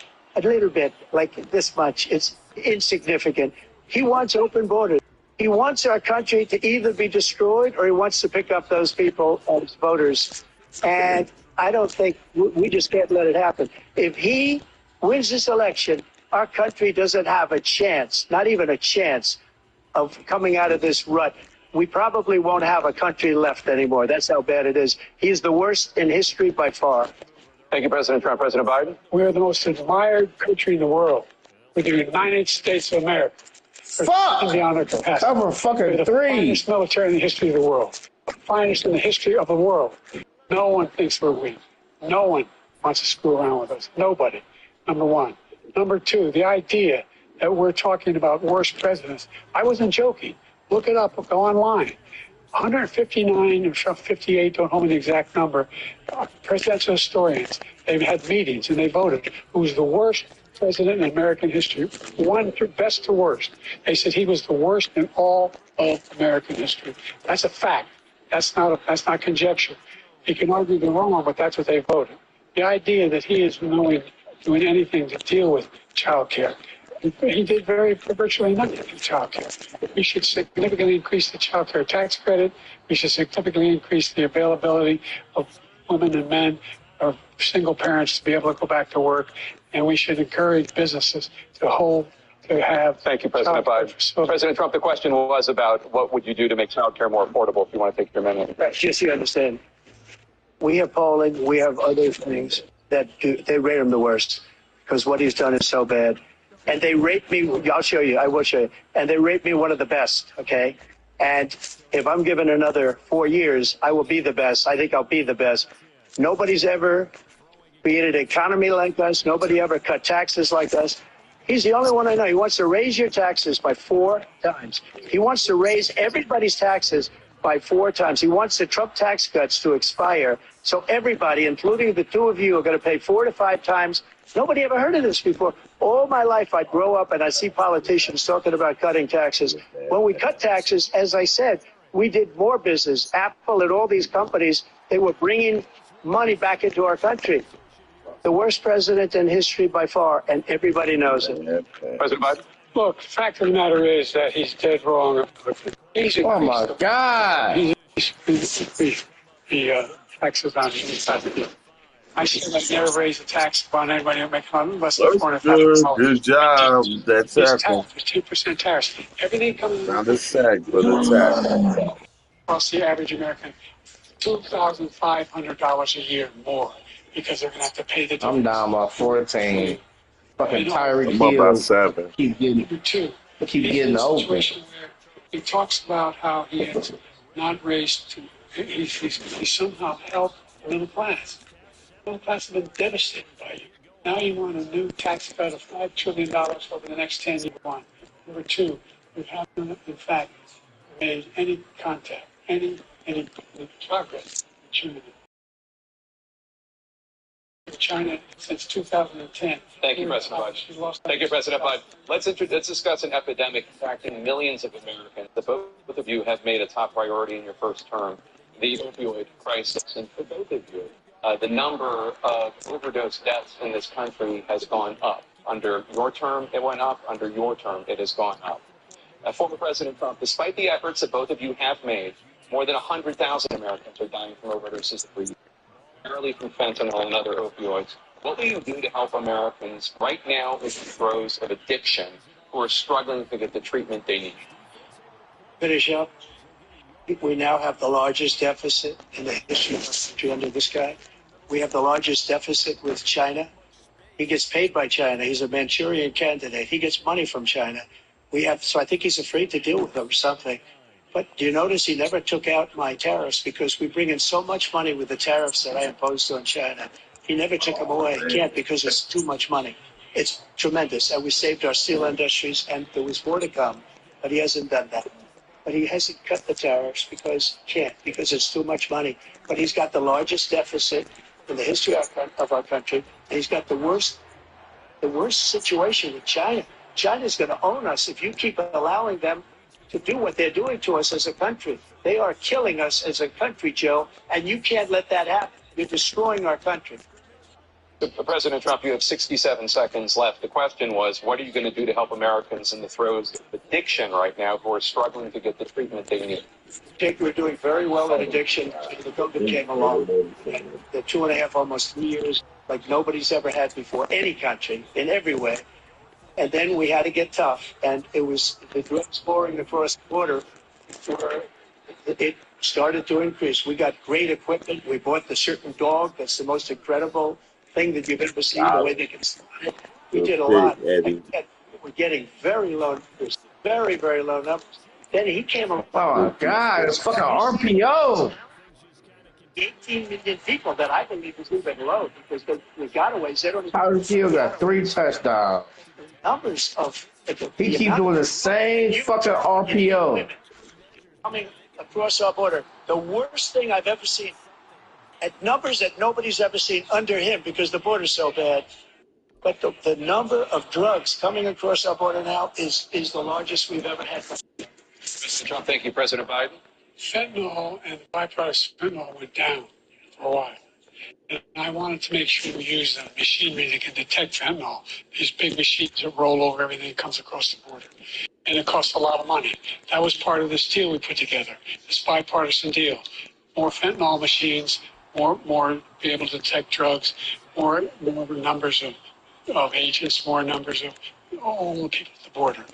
like this much. It's insignificant. He wants open borders. He wants our country to either be destroyed or he wants to pick up those people as voters. And I don't think we just can't let it happen. If he wins this election, our country doesn't have a chance, not even a chance, of coming out of this rut. We probably won't have a country left anymore. That's how bad it is. He's the worst in history by far. Thank you, President Trump. President Biden? We are the most admired country in the world. We're the United States of America. Fuck! Beyond our capacity. Cover fucking We're the 3. finest military in the history of the world. The finest in the history of the world. No one thinks we're weak. No one. wants to screw around with us. Nobody, number one. Number two, the idea that we're talking about worst presidents. I wasn't joking. Look it up. Go online. 159 or 58, don't hold me the exact number, presidential historians. They've had meetings and they voted who's the worst president in American history. One to best to worst. They said he was the worst in all of American history. That's a fact. That's not conjecture. You can argue they're wrong, but that's what they voted. The idea that he is doing anything to deal with child care. He did virtually nothing with child care. We should significantly increase the child care tax credit. We should significantly increase the availability of women and men or single parents to be able to go back to work. And we should encourage businesses to have. Thank you, President Biden. So, President Trump, the question was about what would you do to make child care more affordable, if you want to take your amendment. Right, just so you understand, we have polling, we have other things that they rate him the worst because what he's done is so bad. And they rate me, I'll show you, I will show you, and they rate me one of the best, okay? And if I'm given another 4 years, I will be the best. I think I'll be the best. Nobody's ever created an economy like us. Nobody ever cut taxes like us. He's the only one I know. He wants to raise your taxes by 4 times. He wants to raise everybody's taxes by 4 times. He wants the Trump tax cuts to expire. So everybody, including the two of you, are going to pay 4 to 5 times. Nobody ever heard of this before. All my life, I'd grow up and I'd see politicians talking about cutting taxes. When we cut taxes, as I said, we did more business. Apple and all these companies, they were bringing money back into our country. The worst president in history by far, and everybody knows it. President Biden? Look, the fact of the matter is that he's dead wrong. Oh my God! He's the taxes on the I should have never raised a tax on anybody who makes less than $400,000. Good job. That's happening. 2% tariffs. Everything comes Not a sack, but a tax. across the average American, $2,500 a year more because they're going to have to pay the difference. I'm down by 14. Fucking Tyreek I'm up by Hill 7. keep getting Number two, keep he's getting in a open. situation where he talks about how he has not raised, he somehow helped the middle class. The middle class has been devastated by you. Now you want a new tax cut of $5 trillion over the next 10 years. Number two, we haven't, in fact, made any contact, any progress with China since 2010. Thank you, President Biden. Thank you, President Biden. Let's discuss an epidemic affecting millions of Americans that both of you have made a top priority in your first term, the opioid crisis. And for both of you, the number of overdose deaths in this country has gone up. Under your term, it went up. Under your term, it has gone up. Former President Trump, despite the efforts that both of you have made, more than 100,000 Americans are dying from overdoses every year, primarily from fentanyl and other opioids. What will you do to help Americans right now in the throes of addiction who are struggling to get the treatment they need? Finish up. We now have the largest deficit in the history of our country under this guy. We have the largest deficit with China. He gets paid by China. He's a Manchurian candidate. He gets money from China. So I think he's afraid to deal with them or something. But do you notice he never took out my tariffs because we bring in so much money with the tariffs that I imposed on China. He never took them away. He can't because it's too much money. It's tremendous. And we saved our steel industries, and there was more to come. But he hasn't done that. But he hasn't cut the tariffs because he can't, because it's too much money. But he's got the largest deficit in the history of our country. And he's got the worst situation with China. China's going to own us if you keep allowing them to do what they're doing to us as a country. They are killing us as a country, Joe, and you can't let that happen. You're destroying our country. President Trump, you have 67 seconds left. The question was, what are you going to do to help Americans in the throes of addiction right now who are struggling to get the treatment they need? Jake, we're doing very well at addiction. The COVID came along. The 2.5, almost 3 years, like nobody's ever had before, any country, in every way. And then we had to get tough, and it was the drugs pouring across the border. It started to increase. We got great equipment. We bought the certain dog. That's the most incredible thing that you've ever seen. The way they can slide it. We did a lot. We're getting very low numbers, very, very low numbers. Then he came along. Oh my God! It's fucking RPO. 18 million people that I believe is even low because the gotaways, they don't even. Tyreek Hill got 3 touchdowns. Numbers of He keep doing the same fucking RPO. coming across our border. The worst thing I've ever seen at numbers that nobody's ever seen under him because the border's so bad. But the number of drugs coming across our border now is the largest we've ever had. Mr. Trump, thank you. President Biden? Fentanyl and the byproducts of fentanyl went down for a while. And I wanted to make sure we use the machinery that can detect fentanyl. These big machines that roll over everything that comes across the border. And it costs a lot of money. That was part of this deal we put together, this bipartisan deal. More fentanyl machines, more be able to detect drugs, more numbers of agents, more numbers of all the people at the border.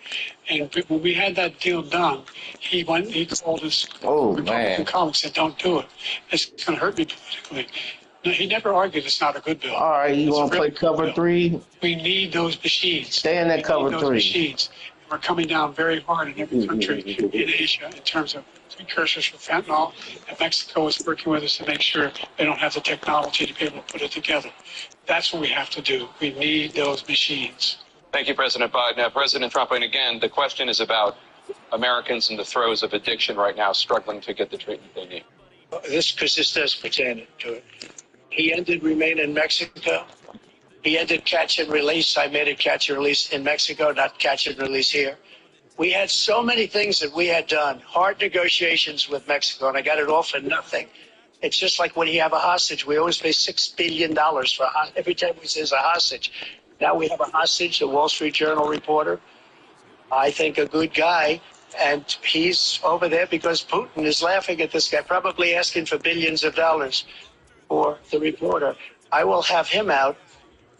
And when we had that deal done, he called his Republican colleagues and said, don't do it. It's going to hurt me politically. No, he never argued it's not a good bill. All right, you want to play cover 3? We need those machines. Stay in that cover 3. Machines. We're coming down very hard in every country in Asia in terms of precursors for fentanyl. And Mexico is working with us to make sure they don't have the technology to be able to put it together. That's what we have to do. We need those machines. Thank you, President Biden. President Trump, and again, the question is about Americans in the throes of addiction right now struggling to get the treatment they need. Because this does pertain to it. He ended Remain in Mexico. He ended catch and release. I made it catch and release in Mexico, not catch and release here. We had so many things that we had done, hard negotiations with Mexico, and I got it all for nothing. It's just like when you have a hostage. We always pay $6 billion for every time we say a hostage. Now we have a hostage, a Wall Street Journal reporter, I think a good guy, and he's over there because Putin is laughing at this guy, probably asking for billions of dollars for the reporter. I will have him out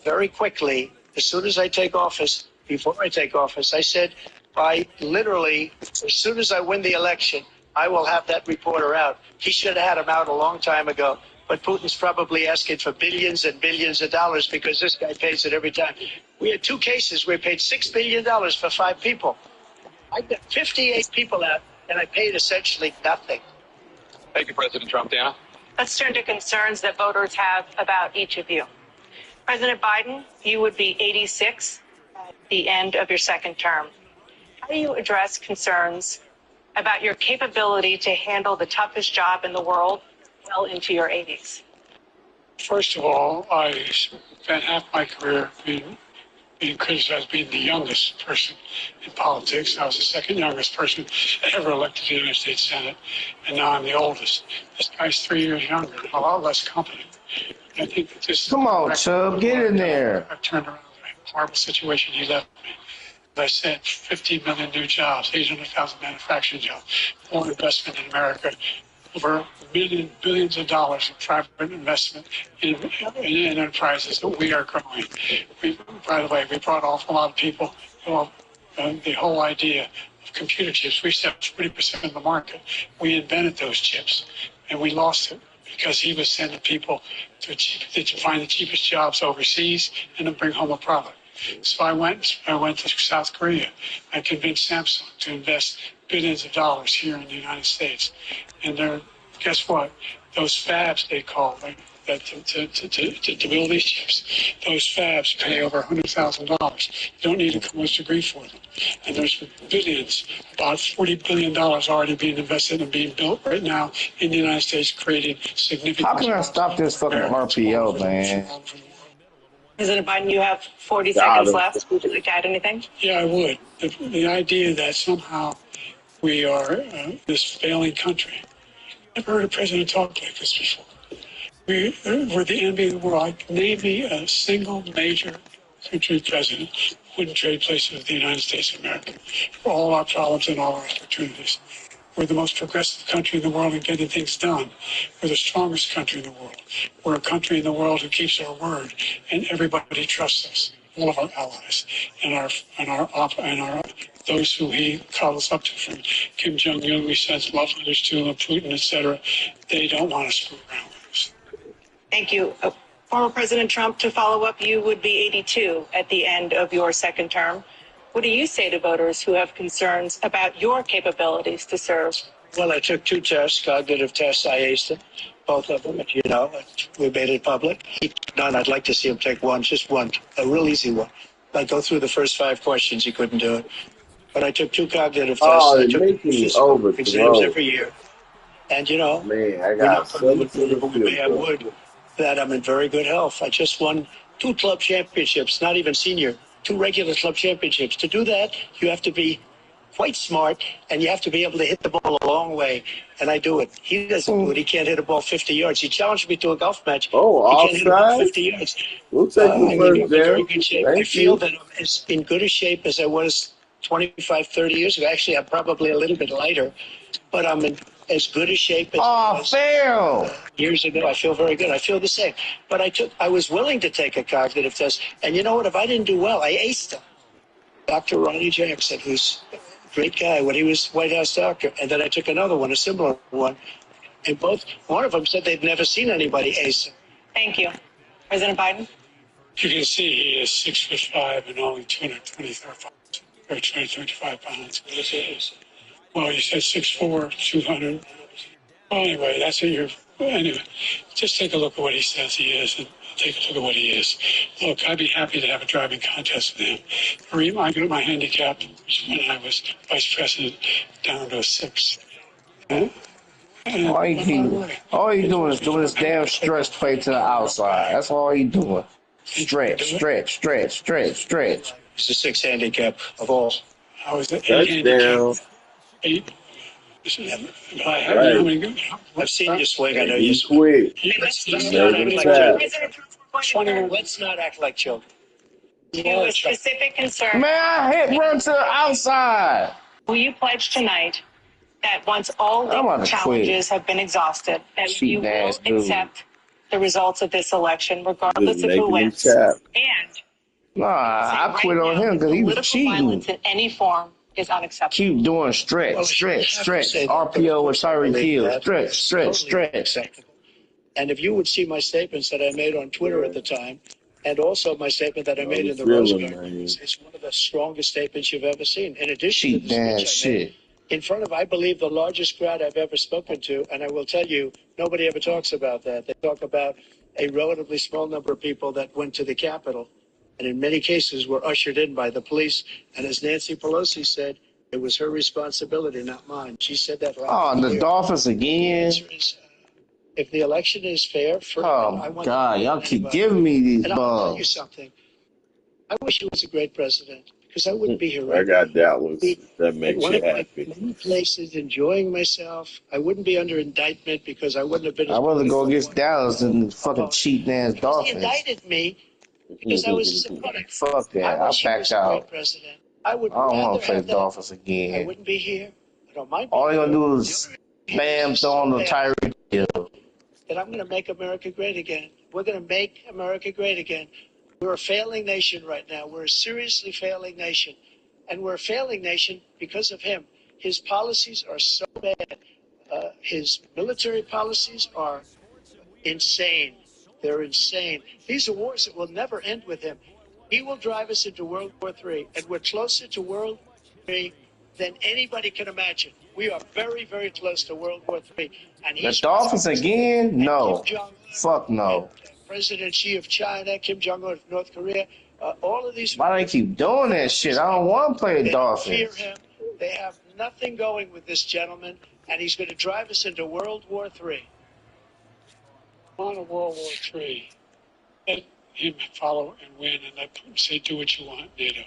very quickly as soon as I take office. Before I take office, I said by literally as soon as I win the election, I will have that reporter out. He should have had him out a long time ago. But Putin's probably asking for billions and billions of dollars because this guy pays it every time. We had 2 cases where we paid $6 billion for 5 people. I got 58 people out, and I paid essentially nothing. Thank you, President Trump. Dana? Let's turn to concerns that voters have about each of you. President Biden, you would be 86 at the end of your second term. How do you address concerns about your capability to handle the toughest job in the world well into your 80s? First of all, I spent half my career being criticized as being the youngest person in politics. I was the second youngest person ever elected to the United States Senate, and now I'm the oldest. This guy's 3 years younger, a lot less competent. I think that this. Come on, Chubb, get in there. I've turned around the horrible situation he left me. As I said, 15 million new jobs, 800,000 manufacturing jobs, more investment in America, over billions of dollars of private investment in enterprises that we are growing. By the way, we brought off a lot of people. The whole idea of computer chips, we set 40% of the market. We invented those chips, and we lost it because he was sending people to find the cheapest jobs overseas and to bring home a product. So I went to South Korea. I convinced Samsung to invest billions of dollars here in the United States. And guess what? Those fabs, they call them, to build these chips, those fabs pay over $100,000. You don't need a college degree for them. And there's billions, about $40 billion already being invested and being built right now in the United States, creating significant. How can I stop this fucking RPO, man? President Biden, you have 40 seconds left. Would you like to add anything? Yeah, I would. The idea that somehow we are this failing country. I've never heard a president talk like this before. We're the envy of the world. Name me a single major country president who wouldn't trade places with the United States of America for all our problems and all our opportunities. We're the most progressive country in the world in getting things done. We're the strongest country in the world. We're a country in the world who keeps our word, and everybody trusts us. All of our allies and those who he calls up to, from Kim Jong-un, we sent love letters to, Putin, etc. They don't want to screw around with us. Thank you. Former President Trump, to follow up, you would be 82 at the end of your second term. What do you say to voters who have concerns about your capabilities to serve? Well, I took 2 tests, cognitive tests. I aced them. both of them. You know, we made it public. He took none. I'd like to see him take one, just one, a real easy one. Like go through the first 5 questions. He couldn't do it. But I took 2 cognitive tests. Oh, I they're took making me physical exams overthrow. every year. And, you know, Man, I we're got not putting 17 but we may field have goals. wood that I'm in very good health. I just won 2 club championships, not even senior, 2 regular club championships. To do that, you have to be quite smart, and you have to be able to hit the ball a long way. And I do it. He doesn't do it. He can't hit a ball 50 yards. He challenged me to a golf match. Oh, He can't hit a ball offside? 50 yards. We'll take the I'm first in very down. good shape. I Thank feel you. that I'm as in good a shape as I was 25, 30 years ago. Actually, I'm probably a little bit lighter, but I'm in as good a shape as I was fail. years ago. I feel very good. I feel the same. But I was willing to take a cognitive test. And you know what? If I didn't do well, I aced him. Dr. Ronnie Jackson, who's a great guy when he was White House doctor. And then I took another one, a similar one. And one of them said they'd never seen anybody ace him. Thank you. President Biden? You can see he is 6'5" and only 235 pounds. Well, you said 6'4", 200. Well, anyway, that's what you're. Anyway, just take a look at what he says he is, and take a look at what he is. Look, I'd be happy to have a driving contest with him. I got my handicap when I was vice president down to a 6. All he doing is doing this damn stretch play to the outside. That's all he doing. Stretch. It's the 6 handicap of all. How is it? 8 Touchdown. handicap. 8. Right. I've seen you swing. I know And you he swing. quit. Let's He not made act him like tap. children. Let's not act like children. To a specific concern, Man, I hit run to the outside. will you pledge tonight that once all I'm about legal to challenges have been exhausted, that Cheating you will ass dude. accept the results of this election, Just regardless of who making him wins? tap. And Nah, I right quit on now, him because he was political violence cheating. in any form is unacceptable. Keep doing Well, stretch. you have to say that, RPO with Tyreek believe Hill. that. Stretch. It's totally unacceptable. And if you would see my statements that I made on Twitter at the time, and also my statement that I How made you in the Rose feeling, Garden, man? it's one of the strongest statements you've ever seen. In addition to Cheating the ass speech I made shit. in front of, I believe, the largest crowd I've ever spoken to, and I will tell you, nobody ever talks about that. They talk about a relatively small number of people that went to the Capitol, and in many cases were ushered in by the police. And as Nancy Pelosi said, it was her responsibility, not mine. She said that loud and Oh, the clear. Dolphins The again. answer is, if the election is fair, for Oh I my want God, y'all keep anybody. giving me these And I'll tell you bugs. something. I wish he was a great president because I wouldn't be here I right got now. Dallas. If that At makes one you of my happy. many places, enjoying myself. I wouldn't be under indictment because I wouldn't have been. I'd rather go against Dallas than the fucking cheating ass He Dolphins. indicted me because I was his opponent. Fuck that. I I wish he backed was a great out. president. I would I don't want rather to play have the that. Dolphins I again. wouldn't be here. I don't mind. All being they gonna here. do is bam, throw on the Tyreek Hill. That I'm going to make America great again. We're going to make America great again. We're a failing nation right now. We're a seriously failing nation. And we're a failing nation because of him. His policies are so bad. His military policies are insane. They're insane. These are wars that will never end with him. He will drive us into World War III, and we're closer to World War III than anybody can imagine. We are very, very close to World War III. And The he's Dolphins again? No. Kim Jong-un, Fuck no. and President Xi of China, Kim Jong-un of North Korea, all of these. Why they keep doing that shit? I don't want to play the They don't fear Dolphins. him. They have nothing going with this gentleman, and he's going to drive us into World War III. On a World War III, let him follow and win, and let him say, do what you want, NATO.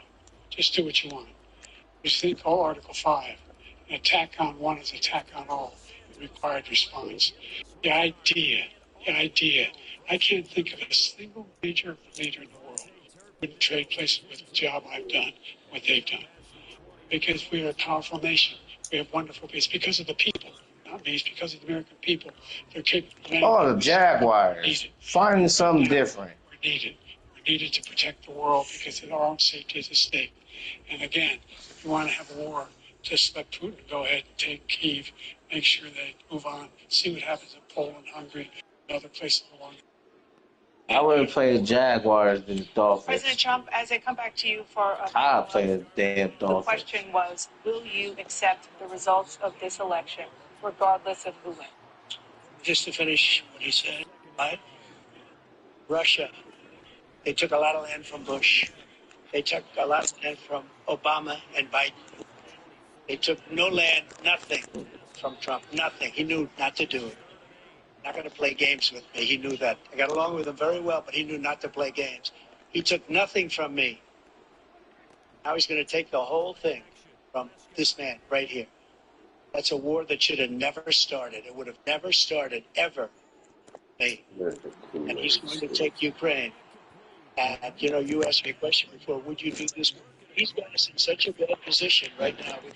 Just do what you want. Just think, Article 5, an attack on one is attack on all, required response. The idea, I can't think of a single major leader in the world who wouldn't trade places with the job I've done, what they've done. Because we're a powerful nation. We have wonderful people. It's because of the people, not me. It's because of the American people. They're capable. Oh, the Jaguars. Finding something different. We're needed. We're needed to protect the world because our own safety is at stake. And again, if you want to have a war, just let Putin go ahead and take Kyiv, make sure they move on, see what happens in Poland, Hungary, and other places along. I would play the Jaguars than the Dolphins. President Trump, as I come back to you for I'll play the damn the Dolphins. question was, will you accept the results of this election, regardless of who wins? just to finish what he said, right? Russia, they took a lot of land from Bush. They took a lot of land from Obama and Biden. They took no land, nothing from Trump, nothing. He knew not to do it. Not going to play games with me. He knew that. I got along with him very well, but he knew not to play games. He took nothing from me. Now he's going to take the whole thing from this man right here. That's a war that should have never started. It would have never started, ever. And he's going to take Ukraine. And, you know, you asked me a question before, would you do this? He's got us in such a bad position right now with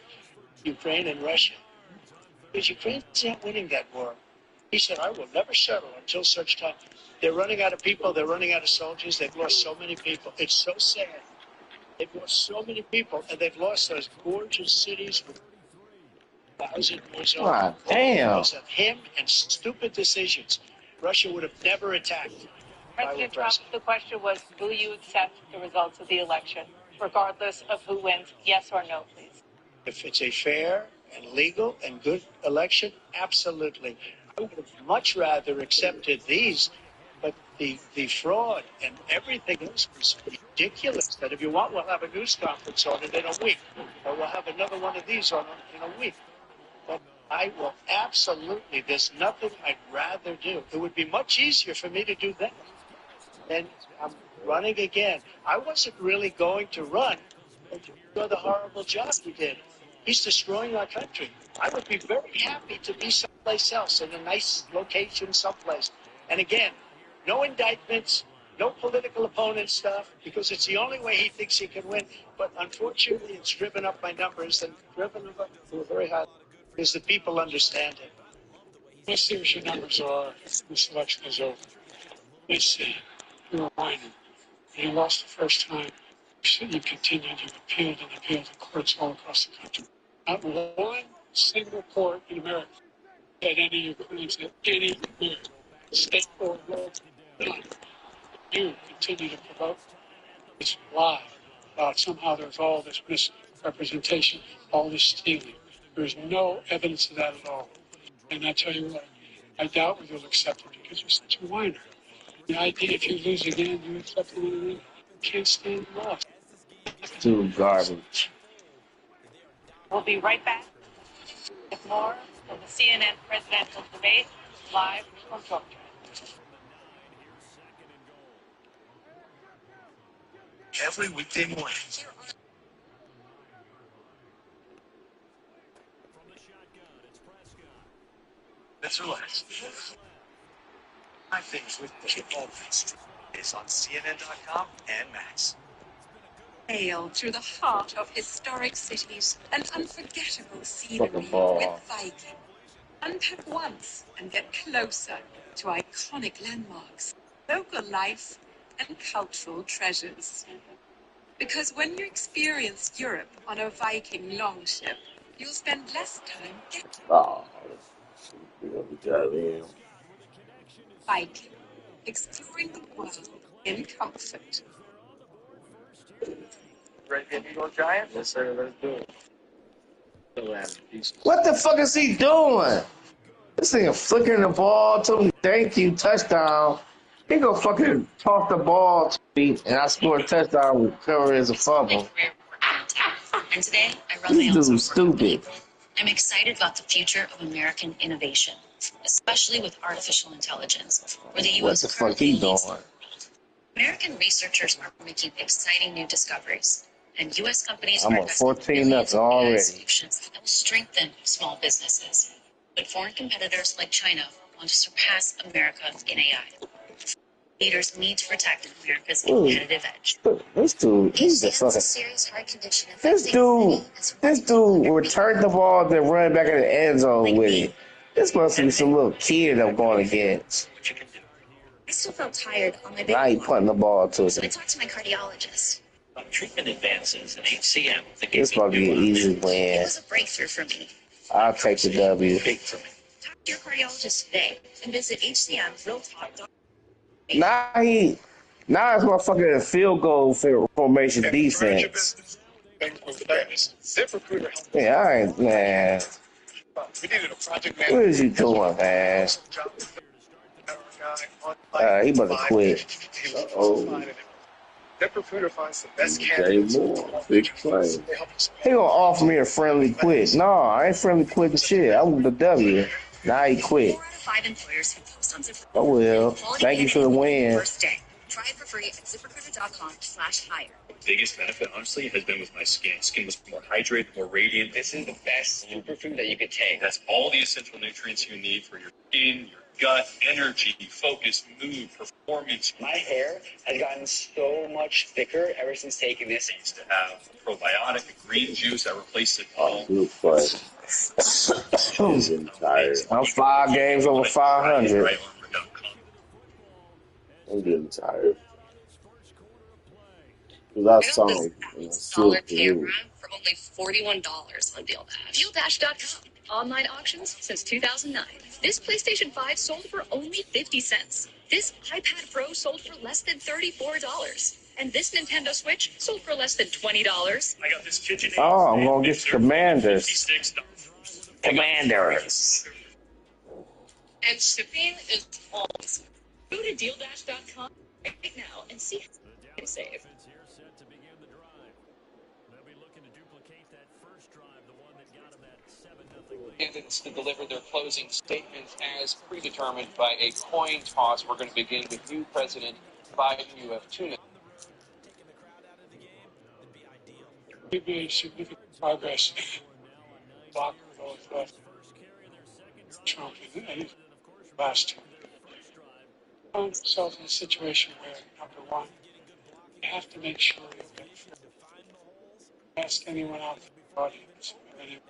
Ukraine and Russia. Because Ukraine's not winning that war. He said, I will never settle until such time. They're running out of people. They're running out of soldiers. They've lost so many people. It's so sad. They've lost so many people, and they've lost those gorgeous cities with 1,000 years old. God damn. Because of him and stupid decisions. Russia would have never attacked. President Trump, the question was, will you accept the results of the election, regardless of who wins? Yes or no, please. If it's a fair and legal and good election, absolutely. I would have much rather accepted these, but the fraud and everything else was ridiculous. That if you want, we'll have a news conference on it in a week, or we'll have another one of these on in a week. But I will absolutely, there's nothing I'd rather do. It would be much easier for me to do that. And I'm running again. I wasn't really going to run for the horrible job he did. He's destroying our country. I would be very happy to be someplace else, in a nice location someplace. And again, no indictments, no political opponent stuff, because it's the only way he thinks he can win. But unfortunately, it's driven up my numbers and driven them up to a very high, because the people understand it. Let's see what your numbers are. This election is over. Let's see. You were whining. You lost the first time. You continued. You appealed and appealed to courts all across the country. Not one single court in America had any of your claims at any American state or local. None. You continue to provoke this lie about somehow there's all this misrepresentation, all this stealing. There's no evidence of that at all. And I tell you what, I doubt whether you'll accept it because you're such a whiner. The idea if you lose again, you accept it again. You can't stand the loss. Dude, garbage. We'll be right back with more of the CNN presidential debate live from Georgia. Every weekday morning. Let's relax. My things with football is on CNN.com and Max. Sail through the heart of historic cities and unforgettable scenery Football. with Viking. Unpack once and get closer to iconic landmarks, local life, and cultural treasures. Because when you experience Europe on a Viking longship, you'll spend less time getting Oh, we got in. Viking, exploring the world in comfort. Ready to hit New York Giants? Yes, sir. Let's do it. What the fuck is he doing? This nigga flicking the ball to me. Thank you, touchdown. He gonna fucking toss the ball to me, and I score a touchdown with cover as a fumble. And today, I run my This own dude's software company. stupid. I'm excited about the future of American innovation, especially with artificial intelligence, where the What U.S. the fuck currently he leads doing? the world. American researchers are making exciting new discoveries, and U.S. companies I'm are on investing 14 billions in nothing AI already. solutions that will strengthen small businesses. But foreign competitors like China want to surpass America in AI. Leaders need to protect America's competitive edge. This dude, he's a HCM is a fucking. serious heart condition This affecting dude, many as well this as dude 100 returned the ball, then run back in the end zone with it. This must be some little kid I'm going against. I still felt tired on my Now he big punting the ball to so I him. talked to my cardiologist. Treatment advances in HCM. This must be an easy It win. was a breakthrough for me. I'll take the W. Big for me. Talk to your cardiologist today and visit HCMRealTalk.com. Now it's my fucking field goal formation defense. Yeah, I ain't, man. We needed a project What manager. is he doing, man? He about to quit. Oh, ZipRecruiter finds the best Jay candidates. Moore, big play. They help us. He gonna offer me a friendly quit. No, I ain't friendly quit the shit. I want the W. Now he quit. 4 out of 5 employers who post on ZipRecruiter. Oh well. Thank you for the win. First day. Try it for free at ZipRecruiter.com/hire. Biggest benefit, honestly, has been with my skin. Skin was more hydrated, more radiant. This is the best superfood that you could take. That's all the essential nutrients you need for your skin, your gut, energy, focus, mood, performance. My hair has gotten so much thicker ever since taking this. I used to have a probiotic, a green juice that replaced it all. Good play. I'm getting tired. I'm 5 games over 500. I'm getting tired. Because I saw him and I still camera for only $41 on DealDash. DealDash.com. Online auctions since 2009. This PlayStation 5 sold for only 50 cents. This iPad Pro sold for less than $34. And this Nintendo Switch sold for less than $20. I got this kitchen. Oh, I'm gonna get the Commanders. Commanders. And shipping is awesome. Go to DealDash.com right now and see how you can save. Candidates to deliver their closing statements as predetermined by a coin toss. We're going to begin with you, President Biden. You have 2 minutes. We've made significant progress. Block of Trump in last year. Found himself in a situation where, number one, you have to make sure that ask anyone out in the audience, anyone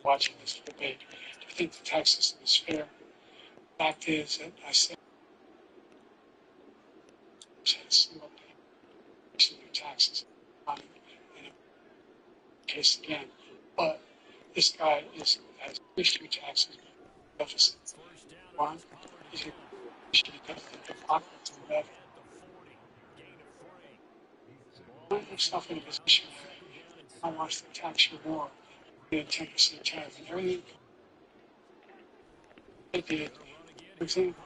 watching this debate, do you think the tax system is fair? The fact is that I said, single payment taxes in a case again, but this guy has issue taxes deficit. One, he's going to issue the department of revenue. Put yourself in a position where I watch the tax you more than 10% tariff and everything they did. For example,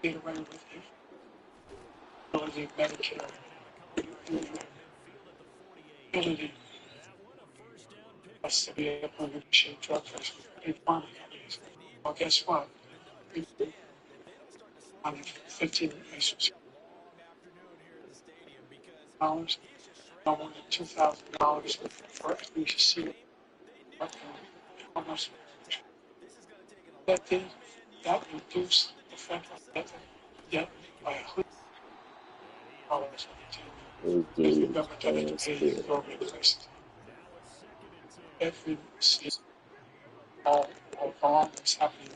they did away with the ability of Medicare, ability us to be able to negotiate drug prices with big pharma companies. Well, guess what? On the 15 basis dollars, no more than $2,000 for at least see how much that did, that reduced the federal debt by $100 if the government had to pay government places. Every state, all along that's happening,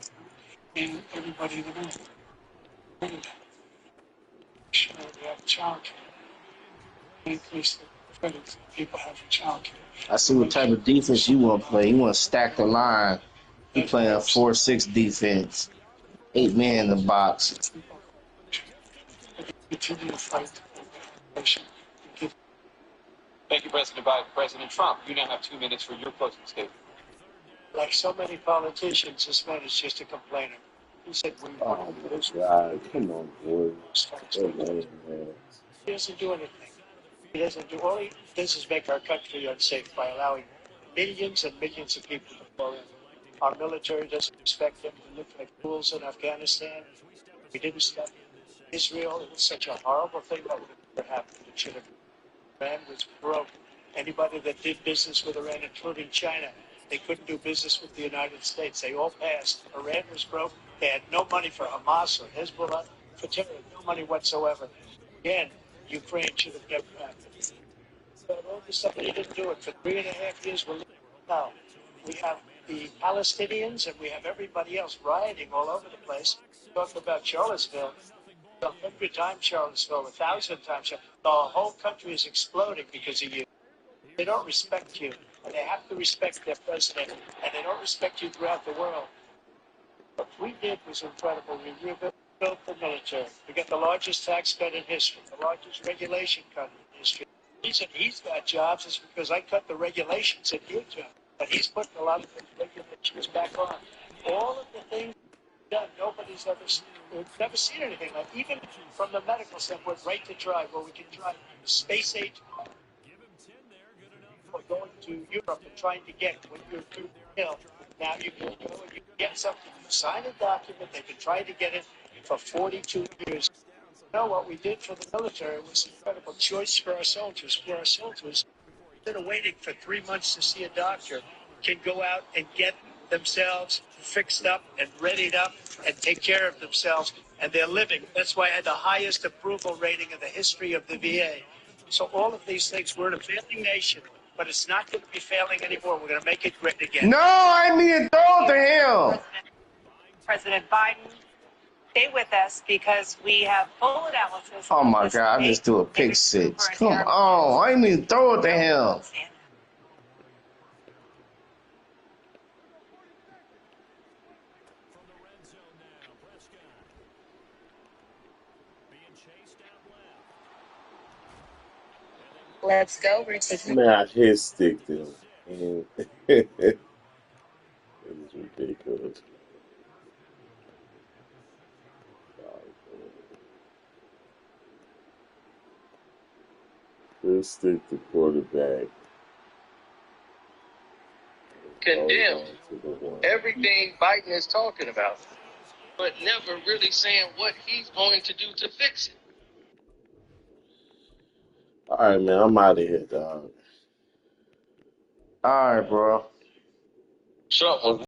and everybody in the room. Sure, we have child care. Increase the credits that people have for child care. I see what type of defense you want to play. You want to stack the line. You playing a 4-6 defense. 8 men in the box. Continue to fight inflation. Thank you, President Biden. President Trump, you now have 2 minutes for your closing statement. Like so many politicians, this man is just a complainer. He said, we Oh my God! Come on, boy. He doesn't do anything. He doesn't do. All he does is make our country unsafe by allowing millions and millions of people to fall in. Our military doesn't respect them. We look like fools in Afghanistan. We didn't stop Israel. It was such a horrible thing that would have never happened. It should have. Iran was broke. Anybody that did business with Iran, including China, they couldn't do business with the United States. They all passed. Iran was broke. They had no money for Hamas or Hezbollah, for terror, no money whatsoever. Again, Ukraine should have never happened. But all the stuff, he didn't do it. For 3.5 years, we're living now. We have the Palestinians and we have everybody else rioting all over the place. Talk about Charlottesville. 100 times Charlottesville, 1,000 times. The whole country is exploding because of you. They don't respect you, and they have to respect their president, and they don't respect you throughout the world. What we did was incredible. We rebuilt the military. We got the largest tax cut in history, the largest regulation cut in history. The reason he's got jobs is because I cut the regulations at your job, but he's putting a lot of the regulations She was back on. All of the things done, nobody's ever seen. We've never seen anything like. Even from the medical standpoint, right to drive, where we can drive space age. Or going to Europe and trying to get what you're doing. Now you can go and you get something. You sign a document. They've been trying to get it for 42 years. You know what we did for the military was incredible choice for our soldiers. For our soldiers, instead of waiting for 3 months to see a doctor, can go out and get themselves fixed up and readied up and take care of themselves, and they're living. That's why I had the highest approval rating in the history of the VA. So all of these things, we're in a failing nation, but it's not going to be failing anymore. We're going to make it great again. No, I mean to throw to him. President Biden, stay with us because we have full analysis. Oh my God, I just threw a pick six. Come on, I didn't mean to throw it to him. Let's go, Not his stick though. And it is ridiculous. Good stick to quarterback. Condemn everything Biden is talking about, but never really saying what he's going to do to fix it. All right, man. I'm out of here, dog. All right, bro. Trump was